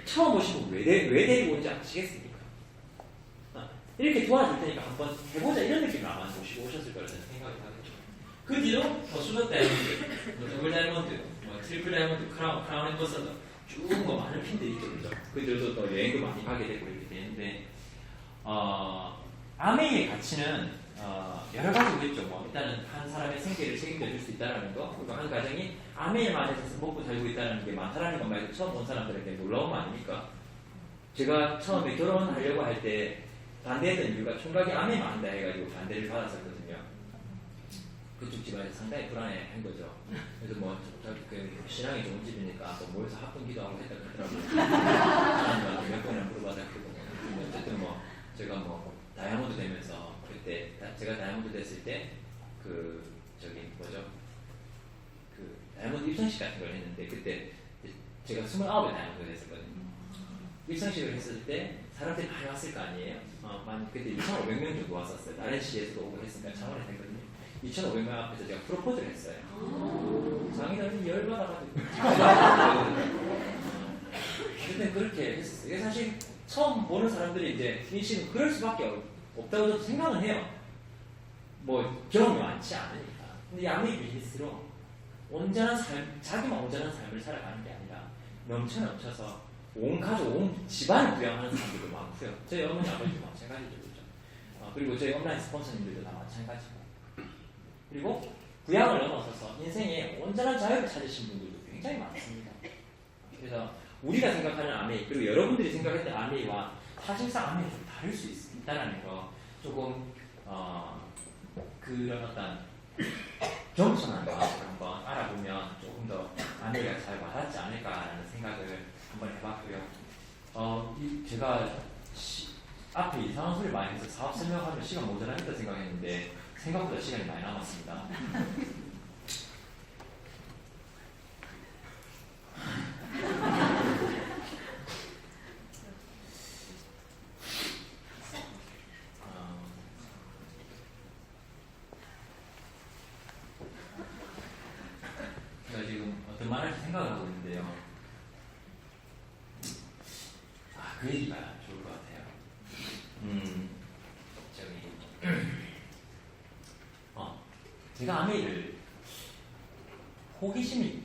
처음 오신 분 왜 데리고 온지 아시겠습니까? 이렇게 도와줄 테니까 한번 해보자 이런 느낌으로 아마 모시고 오셨을 거라는 생각이 나겠죠. 그 뒤로 뭐 수저 다이아몬드, 뭐 더블 다이아몬드, 뭐 트리플 다이아몬드, 크라운 앰버서더 쭉 뭐 많은 핀들이 있죠. 그죠? 그들도 또 여행도 많이 가게 되고 이렇게 되는데 아메이의 가치는 여러 가지겠죠. 뭐 일단은 한 사람의 생계를 책임져 줄 수 있다는 거, 그리고 한 가정이 아메이만 해서 먹고 살고 있다는 게 많다라는 것만 해도 처음 온 사람들에게 놀라운 거 아닙니까? 제가 처음에 결혼하려고 할 때 반대했던 이유가 총각이 아메이만 한다 해가지고 반대를 받았었거든요. 그쪽 집안에서 상당히 불안해한 거죠. 그래서 뭐 그 신앙이 좋은 집이니까 또 모여서 합동기도 하고 했다 그러더라고요. 하나님한테 몇 번이나 물어봐다 그러고. 어쨌든 뭐 제가 뭐 다이아몬드 되면서 그때 제가 다이아몬드 됐을 때 그 다이아몬드 입성식 같은 걸 했는데 그때 제가 29에 다이아몬드 됐었거든요. 입성식을 했을 때 사람들이 많이 왔을 거 아니에요? 그때 2,500명 정도 왔었어요. 다른 시에서도 오고 했으니까 차원에 됐거든요. 2,500명 앞에서 제가 프로포즈를 했어요. 장인어른이 열받아가지고. 그때 그렇게 했었어요. 이게 사실 처음 보는 사람들이 이제 인식은 그럴 수밖에 없다고 생각은 해요. 뭐 경험이 많지 않으니까. 근데 양의 비즈니스로 온전한 삶, 자기만 온전한 삶을 살아가는 게 아니라 넘쳐서 온 가족, 온 집안을 부양하는 사람들도 많고요. 저희 어머니, 아버지도 마찬가지죠. 그렇죠? 그리고 저희 온라인 스폰서님들도 다 마찬가지고. 그리고 부양을 넘어서서 인생에 온전한 자유를 찾으신 분들도 굉장히 많습니다. 그래서 우리가 생각하는 아메이, 그리고 여러분들이 생각했던 아메이와 사실상 아메이가 좀 다를 수 있다는 거, 조금 그런 어떤 겸손한 마음을 한번 알아보면 조금 더 아내가 잘 와닿지 않을까라는 생각을 한번 해봤고요. 제가 앞에 이상한 소리 많이 해서 사업 설명하면 시간 모자라겠다 생각했는데 생각보다 시간이 많이 남았습니다. 제가 지금 어떤 말을 할지 생각을 하고 있는데요. 그 얘기가 좋을 것 같아요. 제가 아메이를 호기심이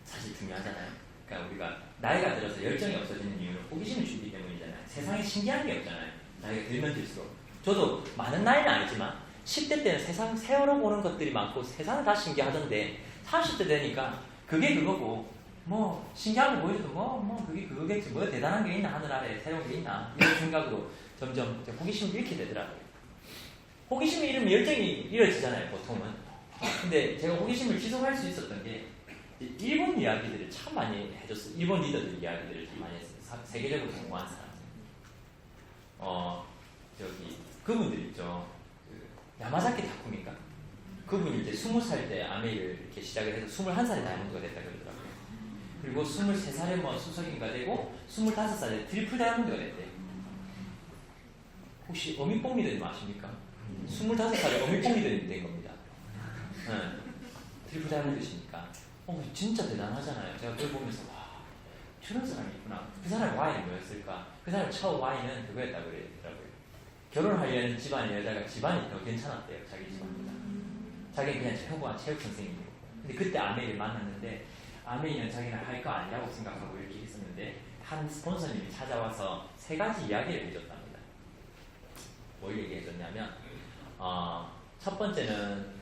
사실 중요하잖아요. 그러니까 우리가 나이가 들어서 열정이 없어지는 이유는 호기심이 줄기 때문이잖아요. 세상에 신기한 게 없잖아요. 나이가 들면 들수록. 저도 많은 나이는 아니지만 10대 때는 세상 세월호 보는 것들이 많고 세상은 다 신기하던데 30대 되니까 그게 그거고 뭐 신기한 거 보여줘도 그게 그거겠지 뭐 대단한 게 있나 하늘 아래 새로운 게 있나 이런 생각으로 점점 호기심을 잃게 되더라고요. 호기심이 잃으면 열정이 잃어지잖아요, 보통은. 근데 제가 호기심을 지속할 수 있었던 게 일본 이야기들을 참 많이 해줬어요. 일본 리더들 이야기들을 참 많이 했어요. 세계적으로 성공한 사람. 그분들 있죠. 야마자키 다쿠미인가? 그분이 이제 20살 때 아메이를 이렇게 시작을 해서 21살에 다이아몬드가 됐다 그러더라고요. 그리고 23살에 뭐 수석인가 되고 25살에 트리플 다이아몬드가 됐대요. 혹시 어미뽕리더님 아십니까? 25살에 어미뽕리더님 된 겁니다. 네. 트리플 다이아몬드시니까. 진짜 대단하잖아요. 제가 그걸 보면서 와, 저런 사람이 있구나. 그 사람의 와인이 뭐였을까? 그 사람의 첫 와인은 그거였다고 그러더라고요. 결혼하려는 집안의 여자가 집안이 더 괜찮았대요. 자기 집안보다. 자기는 그냥 평범한 체육 선생님이고. 근데 그때 아메이를 만났는데 아메이는 자기는 할 거 아니라고 생각하고 이렇게 있었는데 한 스폰서님이 찾아와서 3가지 이야기를 해줬답니다. 뭘 얘기해줬냐면 첫 번째는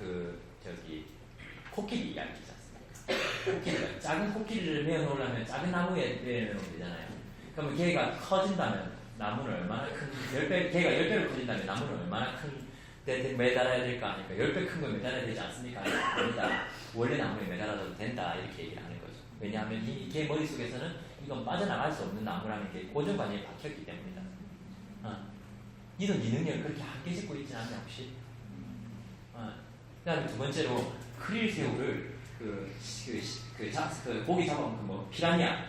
코끼리 이야기 있지 않습니까? 코끼리가 작은 코끼리를 메어 놓으려면 작은 나무에 메어 놓으면 되잖아요. 그러면 걔가 커진다면 나무는 얼마나 큰, 걔가 10배로 커진다면 나무는 얼마나 큰 데 매달아야 될까 하니까 10배 큰 거 매달아야 되지 않습니까? 아니다. 원래 나무에 매달아도 된다. 이렇게 얘기를 하는 거죠. 왜냐하면 이미 걔 머릿속에서는 이건 빠져나갈 수 없는 나무라는 게 고정관념이 박혔기 때문이다. 니도 네 능력을 그렇게 한계 짓고 있지 않냐 혹시? 그 다음에 두 번째로 크릴 새우를 고기 잡아먹은 피라니아랑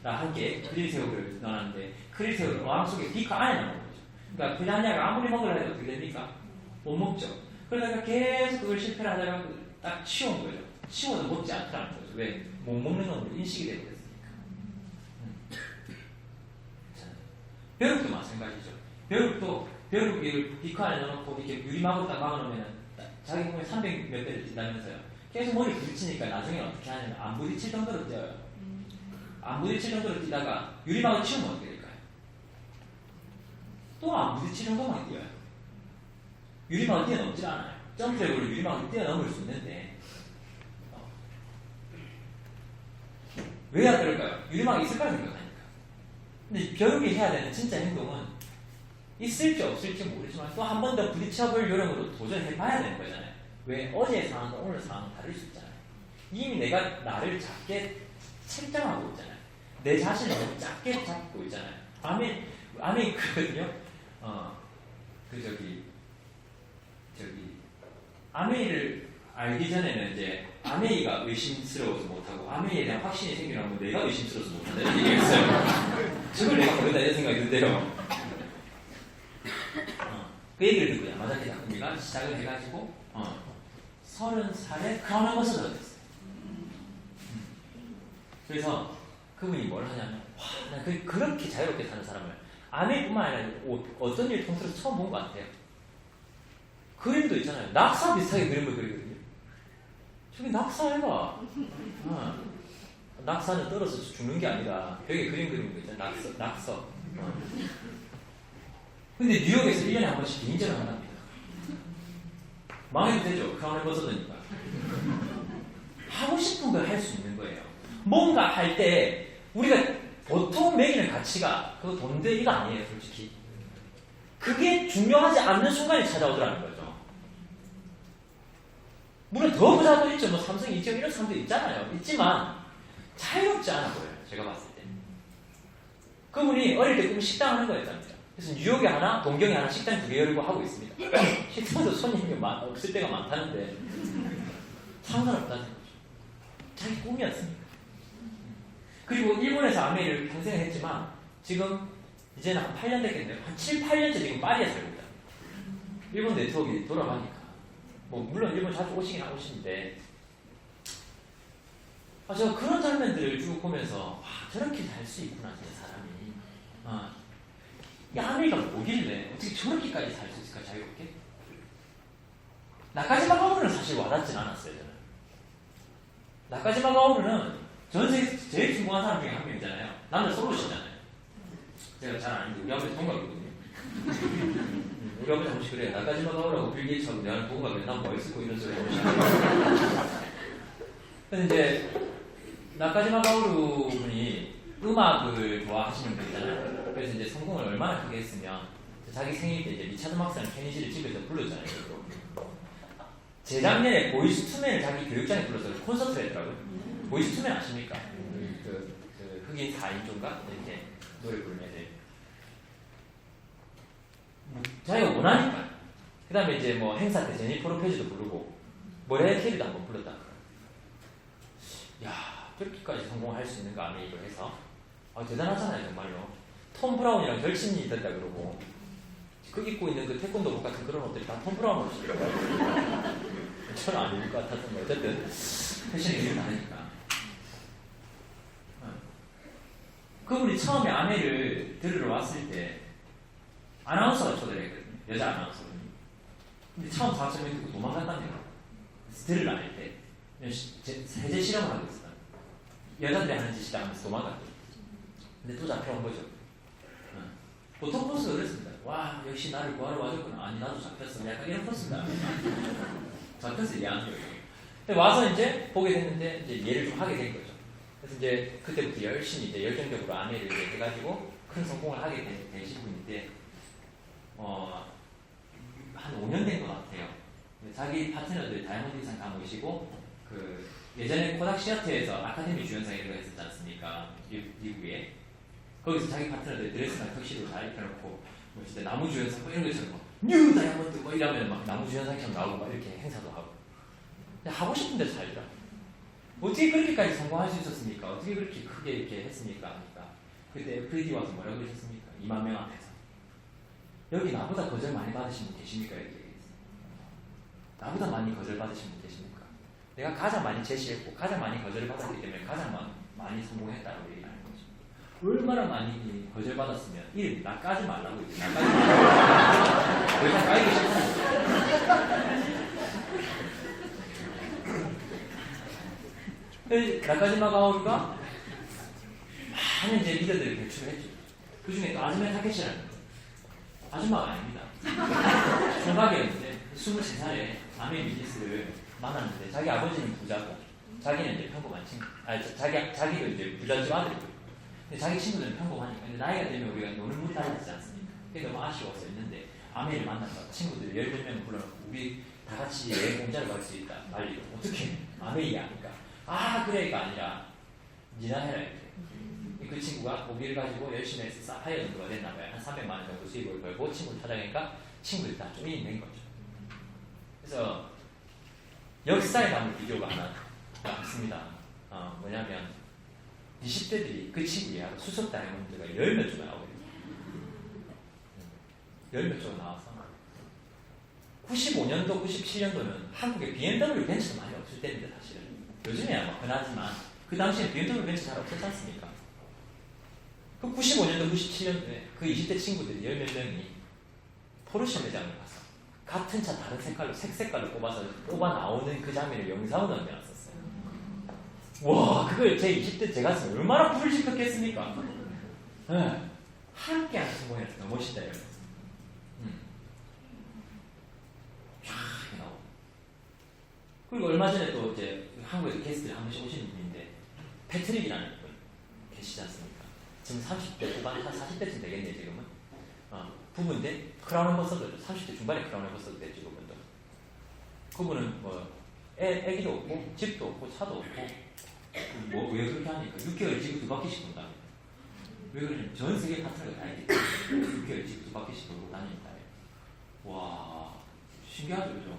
함께 크릴 새우를 넣었는데 크릴 새우를 어항 속에 비커 안에 넣은 거죠. 그러니까 피라니아가 아무리 먹으려 해도 어떻게 됩니까? 못 먹죠. 그러다가 계속 그걸 실패를 하다가 딱 치운 거죠. 치워도 먹지 않더라는 거죠. 왜? 못 먹는 놈으로 인식이 되고 있으니까. 벼룩도 마찬가지죠. 벼룩을 비커 안에 넣어놓고 이렇게 유리막으로 딱 막아놓으면 자기 몸에 300 몇 배를 뛴다면서요. 계속 머리 부딪히니까 나중에 어떻게 하냐면 안 부딪힐 정도로 뛰어요. 안 부딪힐 정도로 뛰다가 유리막을 치우면 어떻게 될까요? 또 안 부딪힐 정도만 뛰어요. 유리막을 뛰어넘질 않아요. 점프력으로 유리막을 뛰어넘을 수 있는데 왜야 그럴까요? 유리막이 있을 거라 생각하니까. 근데 벼룩이 해야 되는 진짜 행동은 있을지 없을지 모르지만 또 한 번 더 부딪혀볼 요령으로 도전해봐야 되는 거잖아요. 왜? 어제의 상황과 오늘 상황은 다를 수 있잖아요. 이미 내가 나를 작게 책정하고 있잖아요. 내 자신을 너무 작게 잡고 있잖아요. 아멘 있거든요. 아메이를 알기 전에는 이제 아메이가 의심스러워서 못하고 아메이에 대한 확신이 생기면 내가 의심스러워서 못한다 이렇게 얘기했어요. 저걸 내가 모른다 이런 생각이 든대요. 그 얘기를 듣고 야마자키 다쿠미가 시작을 해가지고 30살에 크라운 버섯을 얻었어요. 그래서 그분이 뭘 하냐면 난 그렇게 자유롭게 사는 사람을 아메이뿐만 아니라 어떤 일 통틀어서 처음 본 것 같아요. 그림도 있잖아요. 낙사 비슷하게 그림을 그리거든요. 저기 낙사해봐. 낙사는 떨어져 죽는 게 아니라 벽에 그림 그리는 거 있잖아요. 낙서. 근데 뉴욕에서 1년에 한 번씩 개인전을 한답니다. 망해도 되죠. 크라운을 벗어드니까. 하고 싶은 걸 할 수 있는 거예요. 뭔가 할 때 우리가 보통 매기는 가치가 그거 돈대기가 아니에요. 솔직히. 그게 중요하지 않는 순간이 찾아오더라는 거죠. 물론 더 부자도 있죠. 삼성, 이태원 이런 사람도 있잖아요. 있지만 자유롭지 않아 보여요. 제가 봤을 때. 그분이 어릴 때 꿈이 식당 하는 거였답니다. 그래서 뉴욕에 하나, 동경에 하나 식당 2개 열고 하고 있습니다. 식당도 손님이 없을 때가 많다는데 상관없다는 거죠. 자기 꿈이었으니까. 그리고 일본에서 아메이를 평생 했지만 지금 이제는 한 8년 됐겠네요. 한 7, 8년째 지금 파리에 살고 있다. 일본 네트워크가 돌아가니까. 물론 일본 자주 오시긴 오시는데 제가 그런 장면들을 쭉 보면서 저렇게 살 수 있구나 진짜 사람이. 이 아메이가 뭐길래 어떻게 저렇게까지 살 수 있을까 자유롭게? 나카지마 가오루는 사실 와닿진 않았어요. 저는 나카지마 가오루는 전 세계에서 제일 성공한 사람 중에 한 명이잖아요. 남자 솔로시잖아요. 제가 잘 아는데 우리 아버지 동갑이거든요. 우리 아버지 한 번씩 그래요. 나까지마 가오루하고 빌 게이츠하고 내가 동갑이야. 난 뭐 있을까 이런 소리 하고. 근데 이제 나카지마 가오루 분이 음악을 좋아하시는 분이잖아요. 그래서 이제 성공을 얼마나 크게 했으면 자기 생일 때 이제 리차드 막스라는 케니지를 집에서 불렀잖아요. 재작년에 보이스투맨을 자기 교육장에 불러서 콘서트를 했더라고요. 보이스투맨 아십니까? 그 흑인 4인조인가? 이렇게 노래 부르는 애들. 자기가 원하니까. 그 다음에 이제 행사 때 제니퍼 로페즈도 부르고 머레 캐리도 한번 불렀다. 야, 저렇게까지 성공할 수 있는가 아메이로 해서 대단하잖아요 정말로. 톰 브라운이랑 결친이 있었다 그러고 그 입고 있는 그 태권도복 같은 그런 옷들이 다 톰 브라운으로 시더라고요. 저는 안 입을 것 같았던 거 어쨌든 패션이 되게 다르니까. 그분이 처음에 아내를 들으러 왔을 때 아나운서가 초대를 했거든요. 여자 아나운서분이. 근데 처음 사설명 듣고 도망갔답니다. 들으러 안 때. 세제 실험을 하고 있어요. 여자들이 하는 짓이다 하면서 도망갔거든요. 근데 또 잡혀온 거죠. 보통 포스가 그랬습니다. 와, 역시 나를 구하러 와줬구나. 아니, 나도 잡혔어. 약간 이런 포스입니다. 잡혔어, 얘기하는 거예요. 근데 와서 이제 보게 됐는데, 이제 얘를 좀 하게 된 거죠. 그래서 이제 그때부터 열심히 이제 열정적으로 아내를 이제 해가지고 큰 성공을 하게 되신 분인데, 한 5년 된 것 같아요. 자기 파트너들 다이아몬드 이상 다 모시고, 예전에 코닥 시어터에서 아카데미 주연상 이런 거 했었지 않습니까? 미국에. 거기서 자기 파트너들 드레스나 턱시도 다 입혀놓고, 뭐 진짜 나무 주연상 뭐 이런 것처럼 뉴 다이아몬드 뭐 이러면 막 나무 주연상처럼 나오고 막 이렇게 행사도 하고. 하고 싶은 데서 살더라. 어떻게 그렇게까지 성공할 수 있었습니까? 어떻게 그렇게 크게 이렇게 했습니까? 그러니까 그때 FD 와서 뭐라고 그러셨습니까? 2만 명 앞에서. 여기 나보다 거절 많이 받으신 분 계십니까? 이렇게 얘기했어요. 나보다 많이 거절 받으신 분 계십니까? 내가 가장 많이 제시했고 가장 많이 거절을 받았기 때문에 가장 많이 성공했다고 얘기하는 거죠. 얼마나 많이 거절받았으면 이름 나 까지 말라고 이제 나 까지 말라고 더 이상 까이기 싫다는 나까지마 가오리가 많은 이제 리더들을 배출을 했죠. 그 중에 또 아즈메 타케시라는 아줌마가 아닙니다. 총각이었는데 23살에 아메 미니스를 만났는데 자기 아버지는 부자고 자기는 이제 평범한 친구, 자기도 이제 부잣집 아들이고, 근데 자기 친구들은 평범하니까. 근데 나이가 되면 우리가 노는 물이 달라지지 않습니까? 그게 너무 아쉬워서 있는데 아메를 만나서 친구들 10명 불러놓고 우리 다 같이 여행 공짜로 갈 수 있다. 말리고 어떻게 아메이 하니까 아 그래가 아니라 니나 해라 이렇게. 그 친구가 고기를 가지고 열심히 해서 하이어 정도가 됐나봐요. 한 300만 원 정도 수입을 벌고 친구를 찾아가니까 친구들이 다 쪼인이 된 거죠. 그래서 역사에 남을 비디오가 하나 남습니다. 뭐냐면 20대들이 그 친구 이야기 수석 다이아몬드가 10몇 조가 나오거든요. 10몇 조가 나와서 95년도, 97년도는 한국에 BMW 벤츠도 많이 없을 때입니다. 사실은. 요즘에야 뭐 흔하지만 그 당시에 BMW 벤츠 잘 없었지 않습니까? 그 95년도, 97년도에 그 20대 친구들이 10몇 명이 포르쉐 매장을 가서 같은 차 다른 색깔로, 색깔로 뽑아 나오는 그 장면을 영상으로 남겨놨었어요. 와, 그걸 제 20대 제 가슴에 얼마나 불을 지폈겠습니까? 네. 함께 하는 성공이라서 너무 멋있다, 여러분. 그리고 얼마 전에 또 이제 한국에서 게스트를 한 번씩 오시는 분인데, 패트릭이라는 분 계시지 않습니까? 지금 30대 후반, 한 40대쯤 되겠네요, 지금은. 부부인데, 크라운 앰버서더죠. 30대 중반에 크라운 앰버서더 됐죠, 그분도. 그분은 뭐, 애기도 없고, 집도 없고, 차도 없고, 뭐, 왜 그렇게 하니까? 6개월 지구 2바퀴씩 돈다. 왜 그러냐면, 전 세계 파트너가 다 있기 때문에 6개월 지구 2바퀴씩 돌고 다니니까. 와, 신기하죠, 그죠?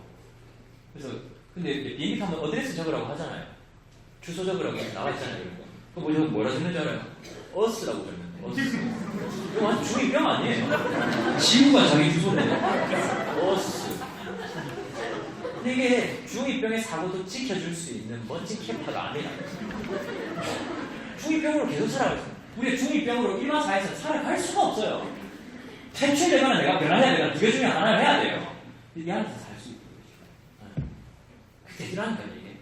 그래서, 근데 비행기 타면 어드레스 적으라고 하잖아요. 주소 적으라고 나와 있잖아요, 이런 거. 그거 뭐라 적는 줄 알아요? 어스라고 적는데. 어스. 이거 완전 중2병 아니에요? 지구가 자기 주소인데. 어스. 근데 이게 중2병의 사고도 지켜줄 수 있는 멋진 캐파가 아니라. 중2병으로 계속 살아가고 있어요. 우리가 중2병으로 일반 사회에서 살아갈 수가 없어요. 퇴출되거나 내가 변화해야 되거나 두 개 중에 하나를 해야 돼요. 이 안에서 살 수 있고. 대단하니까요, 이게.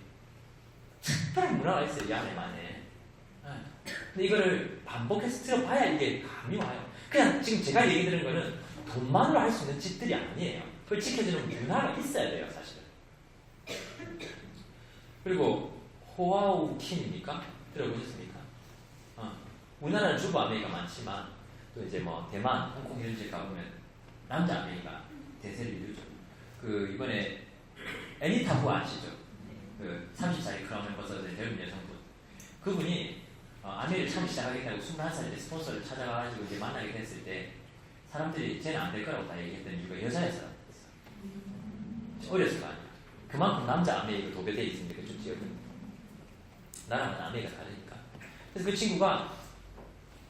특별한 문화가 있어요, 이 안에만에. 근데 이거를 반복해서 들어봐야 이게 감이 와요. 그냥 지금 제가 얘기 드리는 거는 돈만으로 할 수 있는 짓들이 아니에요. 그걸 지켜주는 문화가 있어야 돼요, 사실은. 그리고 호아우 킨입니까? 들어보셨습니까? 우리나라는 주부 아메이가 많지만 또 이제 뭐 대만, 홍콩 이런 데 가보면 남자 아메이가 대세를 이루죠. 이번에 애니타 후 아시죠? 30살의 크라운 앰버서더의 젊은 여성분. 그분이 아메를 처음 시작하겠다고 21살에 스폰서를 찾아가가지고 이제 만나게 됐을 때 사람들이 쟤는 안 될 거라고 다 얘기했던 이유가 여자였어요. 어렸을 거 아니야. 그만큼 남자 아메이가 도배되어 있습니다. 그쪽 지역은. 나랑은 아메이가 다르니까. 그래서 그 친구가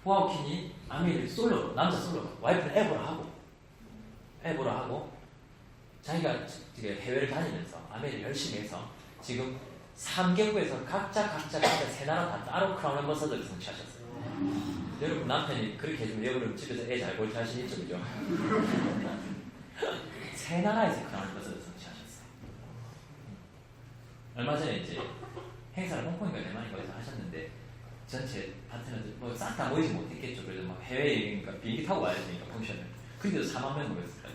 호아우킨이 아메이를 솔로, 남자 솔로, 와이프는 에버를 하고 해보라 하고 자기가 지금 해외를 다니면서 아메리카 열심히 해서 지금 3개국에서 각자 세 나라 다 따로 크라운 앰버서더를 성취하셨어요. 여러분 남편이 그렇게 해주면 여러분 집에서 애 잘 볼 자신 있죠, 그죠? 세 나라에서 크라운 앰버서더를 성취하셨어요. 얼마 전에 이제 행사를 홍콩인가 대만인가 에서 하셨는데 전체 파트너들 뭐 싹 다 모이지 못했겠죠. 그래도 막 해외여행이니까 비행기 타고 와야 되니까 펑션을. 그런데도 4만 명 모였을 거예요.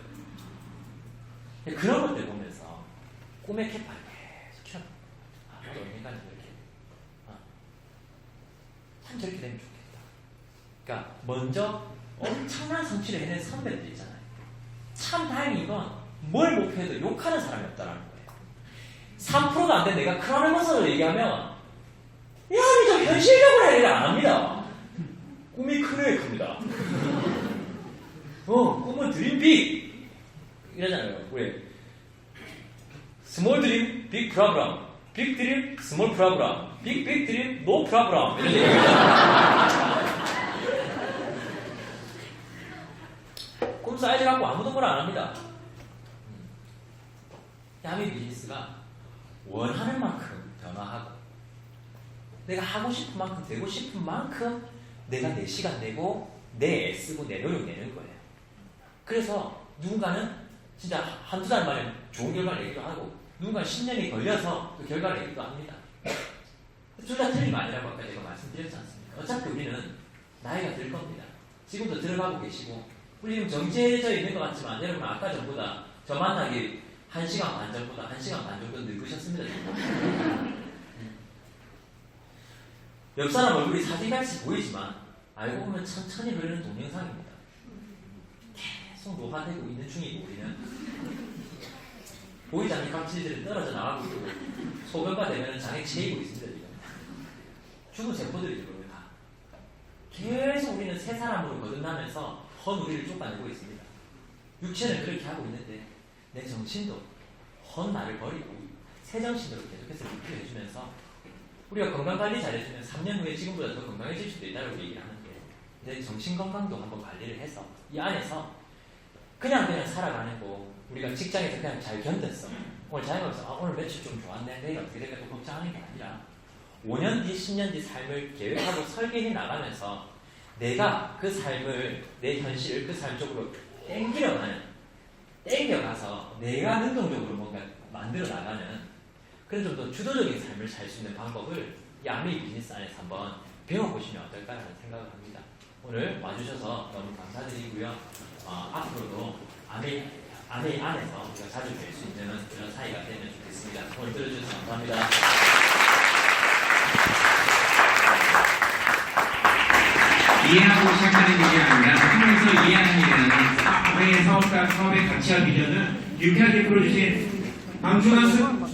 그런 것들 보면서 꿈의 캐파를 계속 키워. 나도 언젠가는 이렇게 참 저렇게 되면 좋겠다. 그러니까 먼저 엄청난 성취를 해낸 선배들 있잖아요. 참 다행인 건 뭘 목표해도 욕하는 사람이 없다라는 거예요. 3%도 안 된 내가 크라운 앰버서더 얘기하면 야, 좀 현실적으로 해야 되지 안 합니다. 꿈이 크네 큽니다. 꿈은 드림 빅 이러잖아요. 왜? 스몰 드림 빅 프로그램, 빅 드림 스몰 프로그램, 빅 드림 노 프로그램 이런 얘기입니다. 꿈 사이즈 갖고 아무도 뭐라 안 합니다. 야미 비즈니스가 원하는 만큼 변화하고 내가 하고 싶은 만큼 되고 싶은 만큼 내가 내 시간 내고 내 애쓰고 내 노력 내는 거예요. 그래서 누군가는 진짜 한두 달 만에 좋은 결과를 내기도 하고 누군가는 10년이 걸려서 그 결과를 내기도 합니다. 둘 다 틀린 거 아니라고 아까 제가 말씀드렸지 않습니까? 어차피 우리는 나이가 들 겁니다. 지금도 들어가고 계시고 우리 지금 정제해져 있는 것 같지만 여러분 아까 전보다 저 만나기 1시간 반 전보다 1시간 반 정도 늙으셨습니다. 옆 사람 얼굴이 사진같이 보이지만 알고 보면 천천히 흐르는 동영상입니다. 계속 노화되고 있는 중이고 우리는 보이지 않는 각질들이 떨어져 나가고 있고 소변과 대변은 장에 채이고 있습니다. 지금. 죽은 세포들이죠. 다. 계속 우리는 새 사람으로 거듭나면서 헌 우리를 쫓아내고 있습니다. 육체는 그렇게 하고 있는데 내 정신도 헌 나를 버리고 새 정신으로 계속해서 리필해주면서 우리가 건강관리 잘해주면 3년 후에 지금보다 더 건강해질 수도 있다고 얘기를 하는데 내 정신건강도 한번 관리를 해서 이 안에서 그냥 살아가는 거 우리가 직장에서 그냥 잘 견뎠어. 오늘 자영업에서 오늘 매출 좀 좋았네. 내일 어떻게 될까 또 걱정하는 게 아니라 5년 뒤, 10년 뒤 삶을 계획하고 설계해 나가면서 내가 그 삶을 내 현실을 그 삶 쪽으로 땡겨가서 내가 능동적으로 뭔가 만들어 나가는 그런 좀 더 주도적인 삶을 살 수 있는 방법을 이 아메이 비즈니스 안에서 한번 배워보시면 어떨까라는 생각을 합니다. 오늘 와주셔서 너무 감사드리고요. 앞으로도 아메이 안에서 우리가 자주 뵐 수 있는 그런 사이가 되면 좋겠습니다. 오늘 들어주셔서 감사합니다. 이해하고 시작하는 일이 아니라 하면서 이해하는 일이라는 사업의 가치와 비전을 유쾌하게 풀어주신 방준환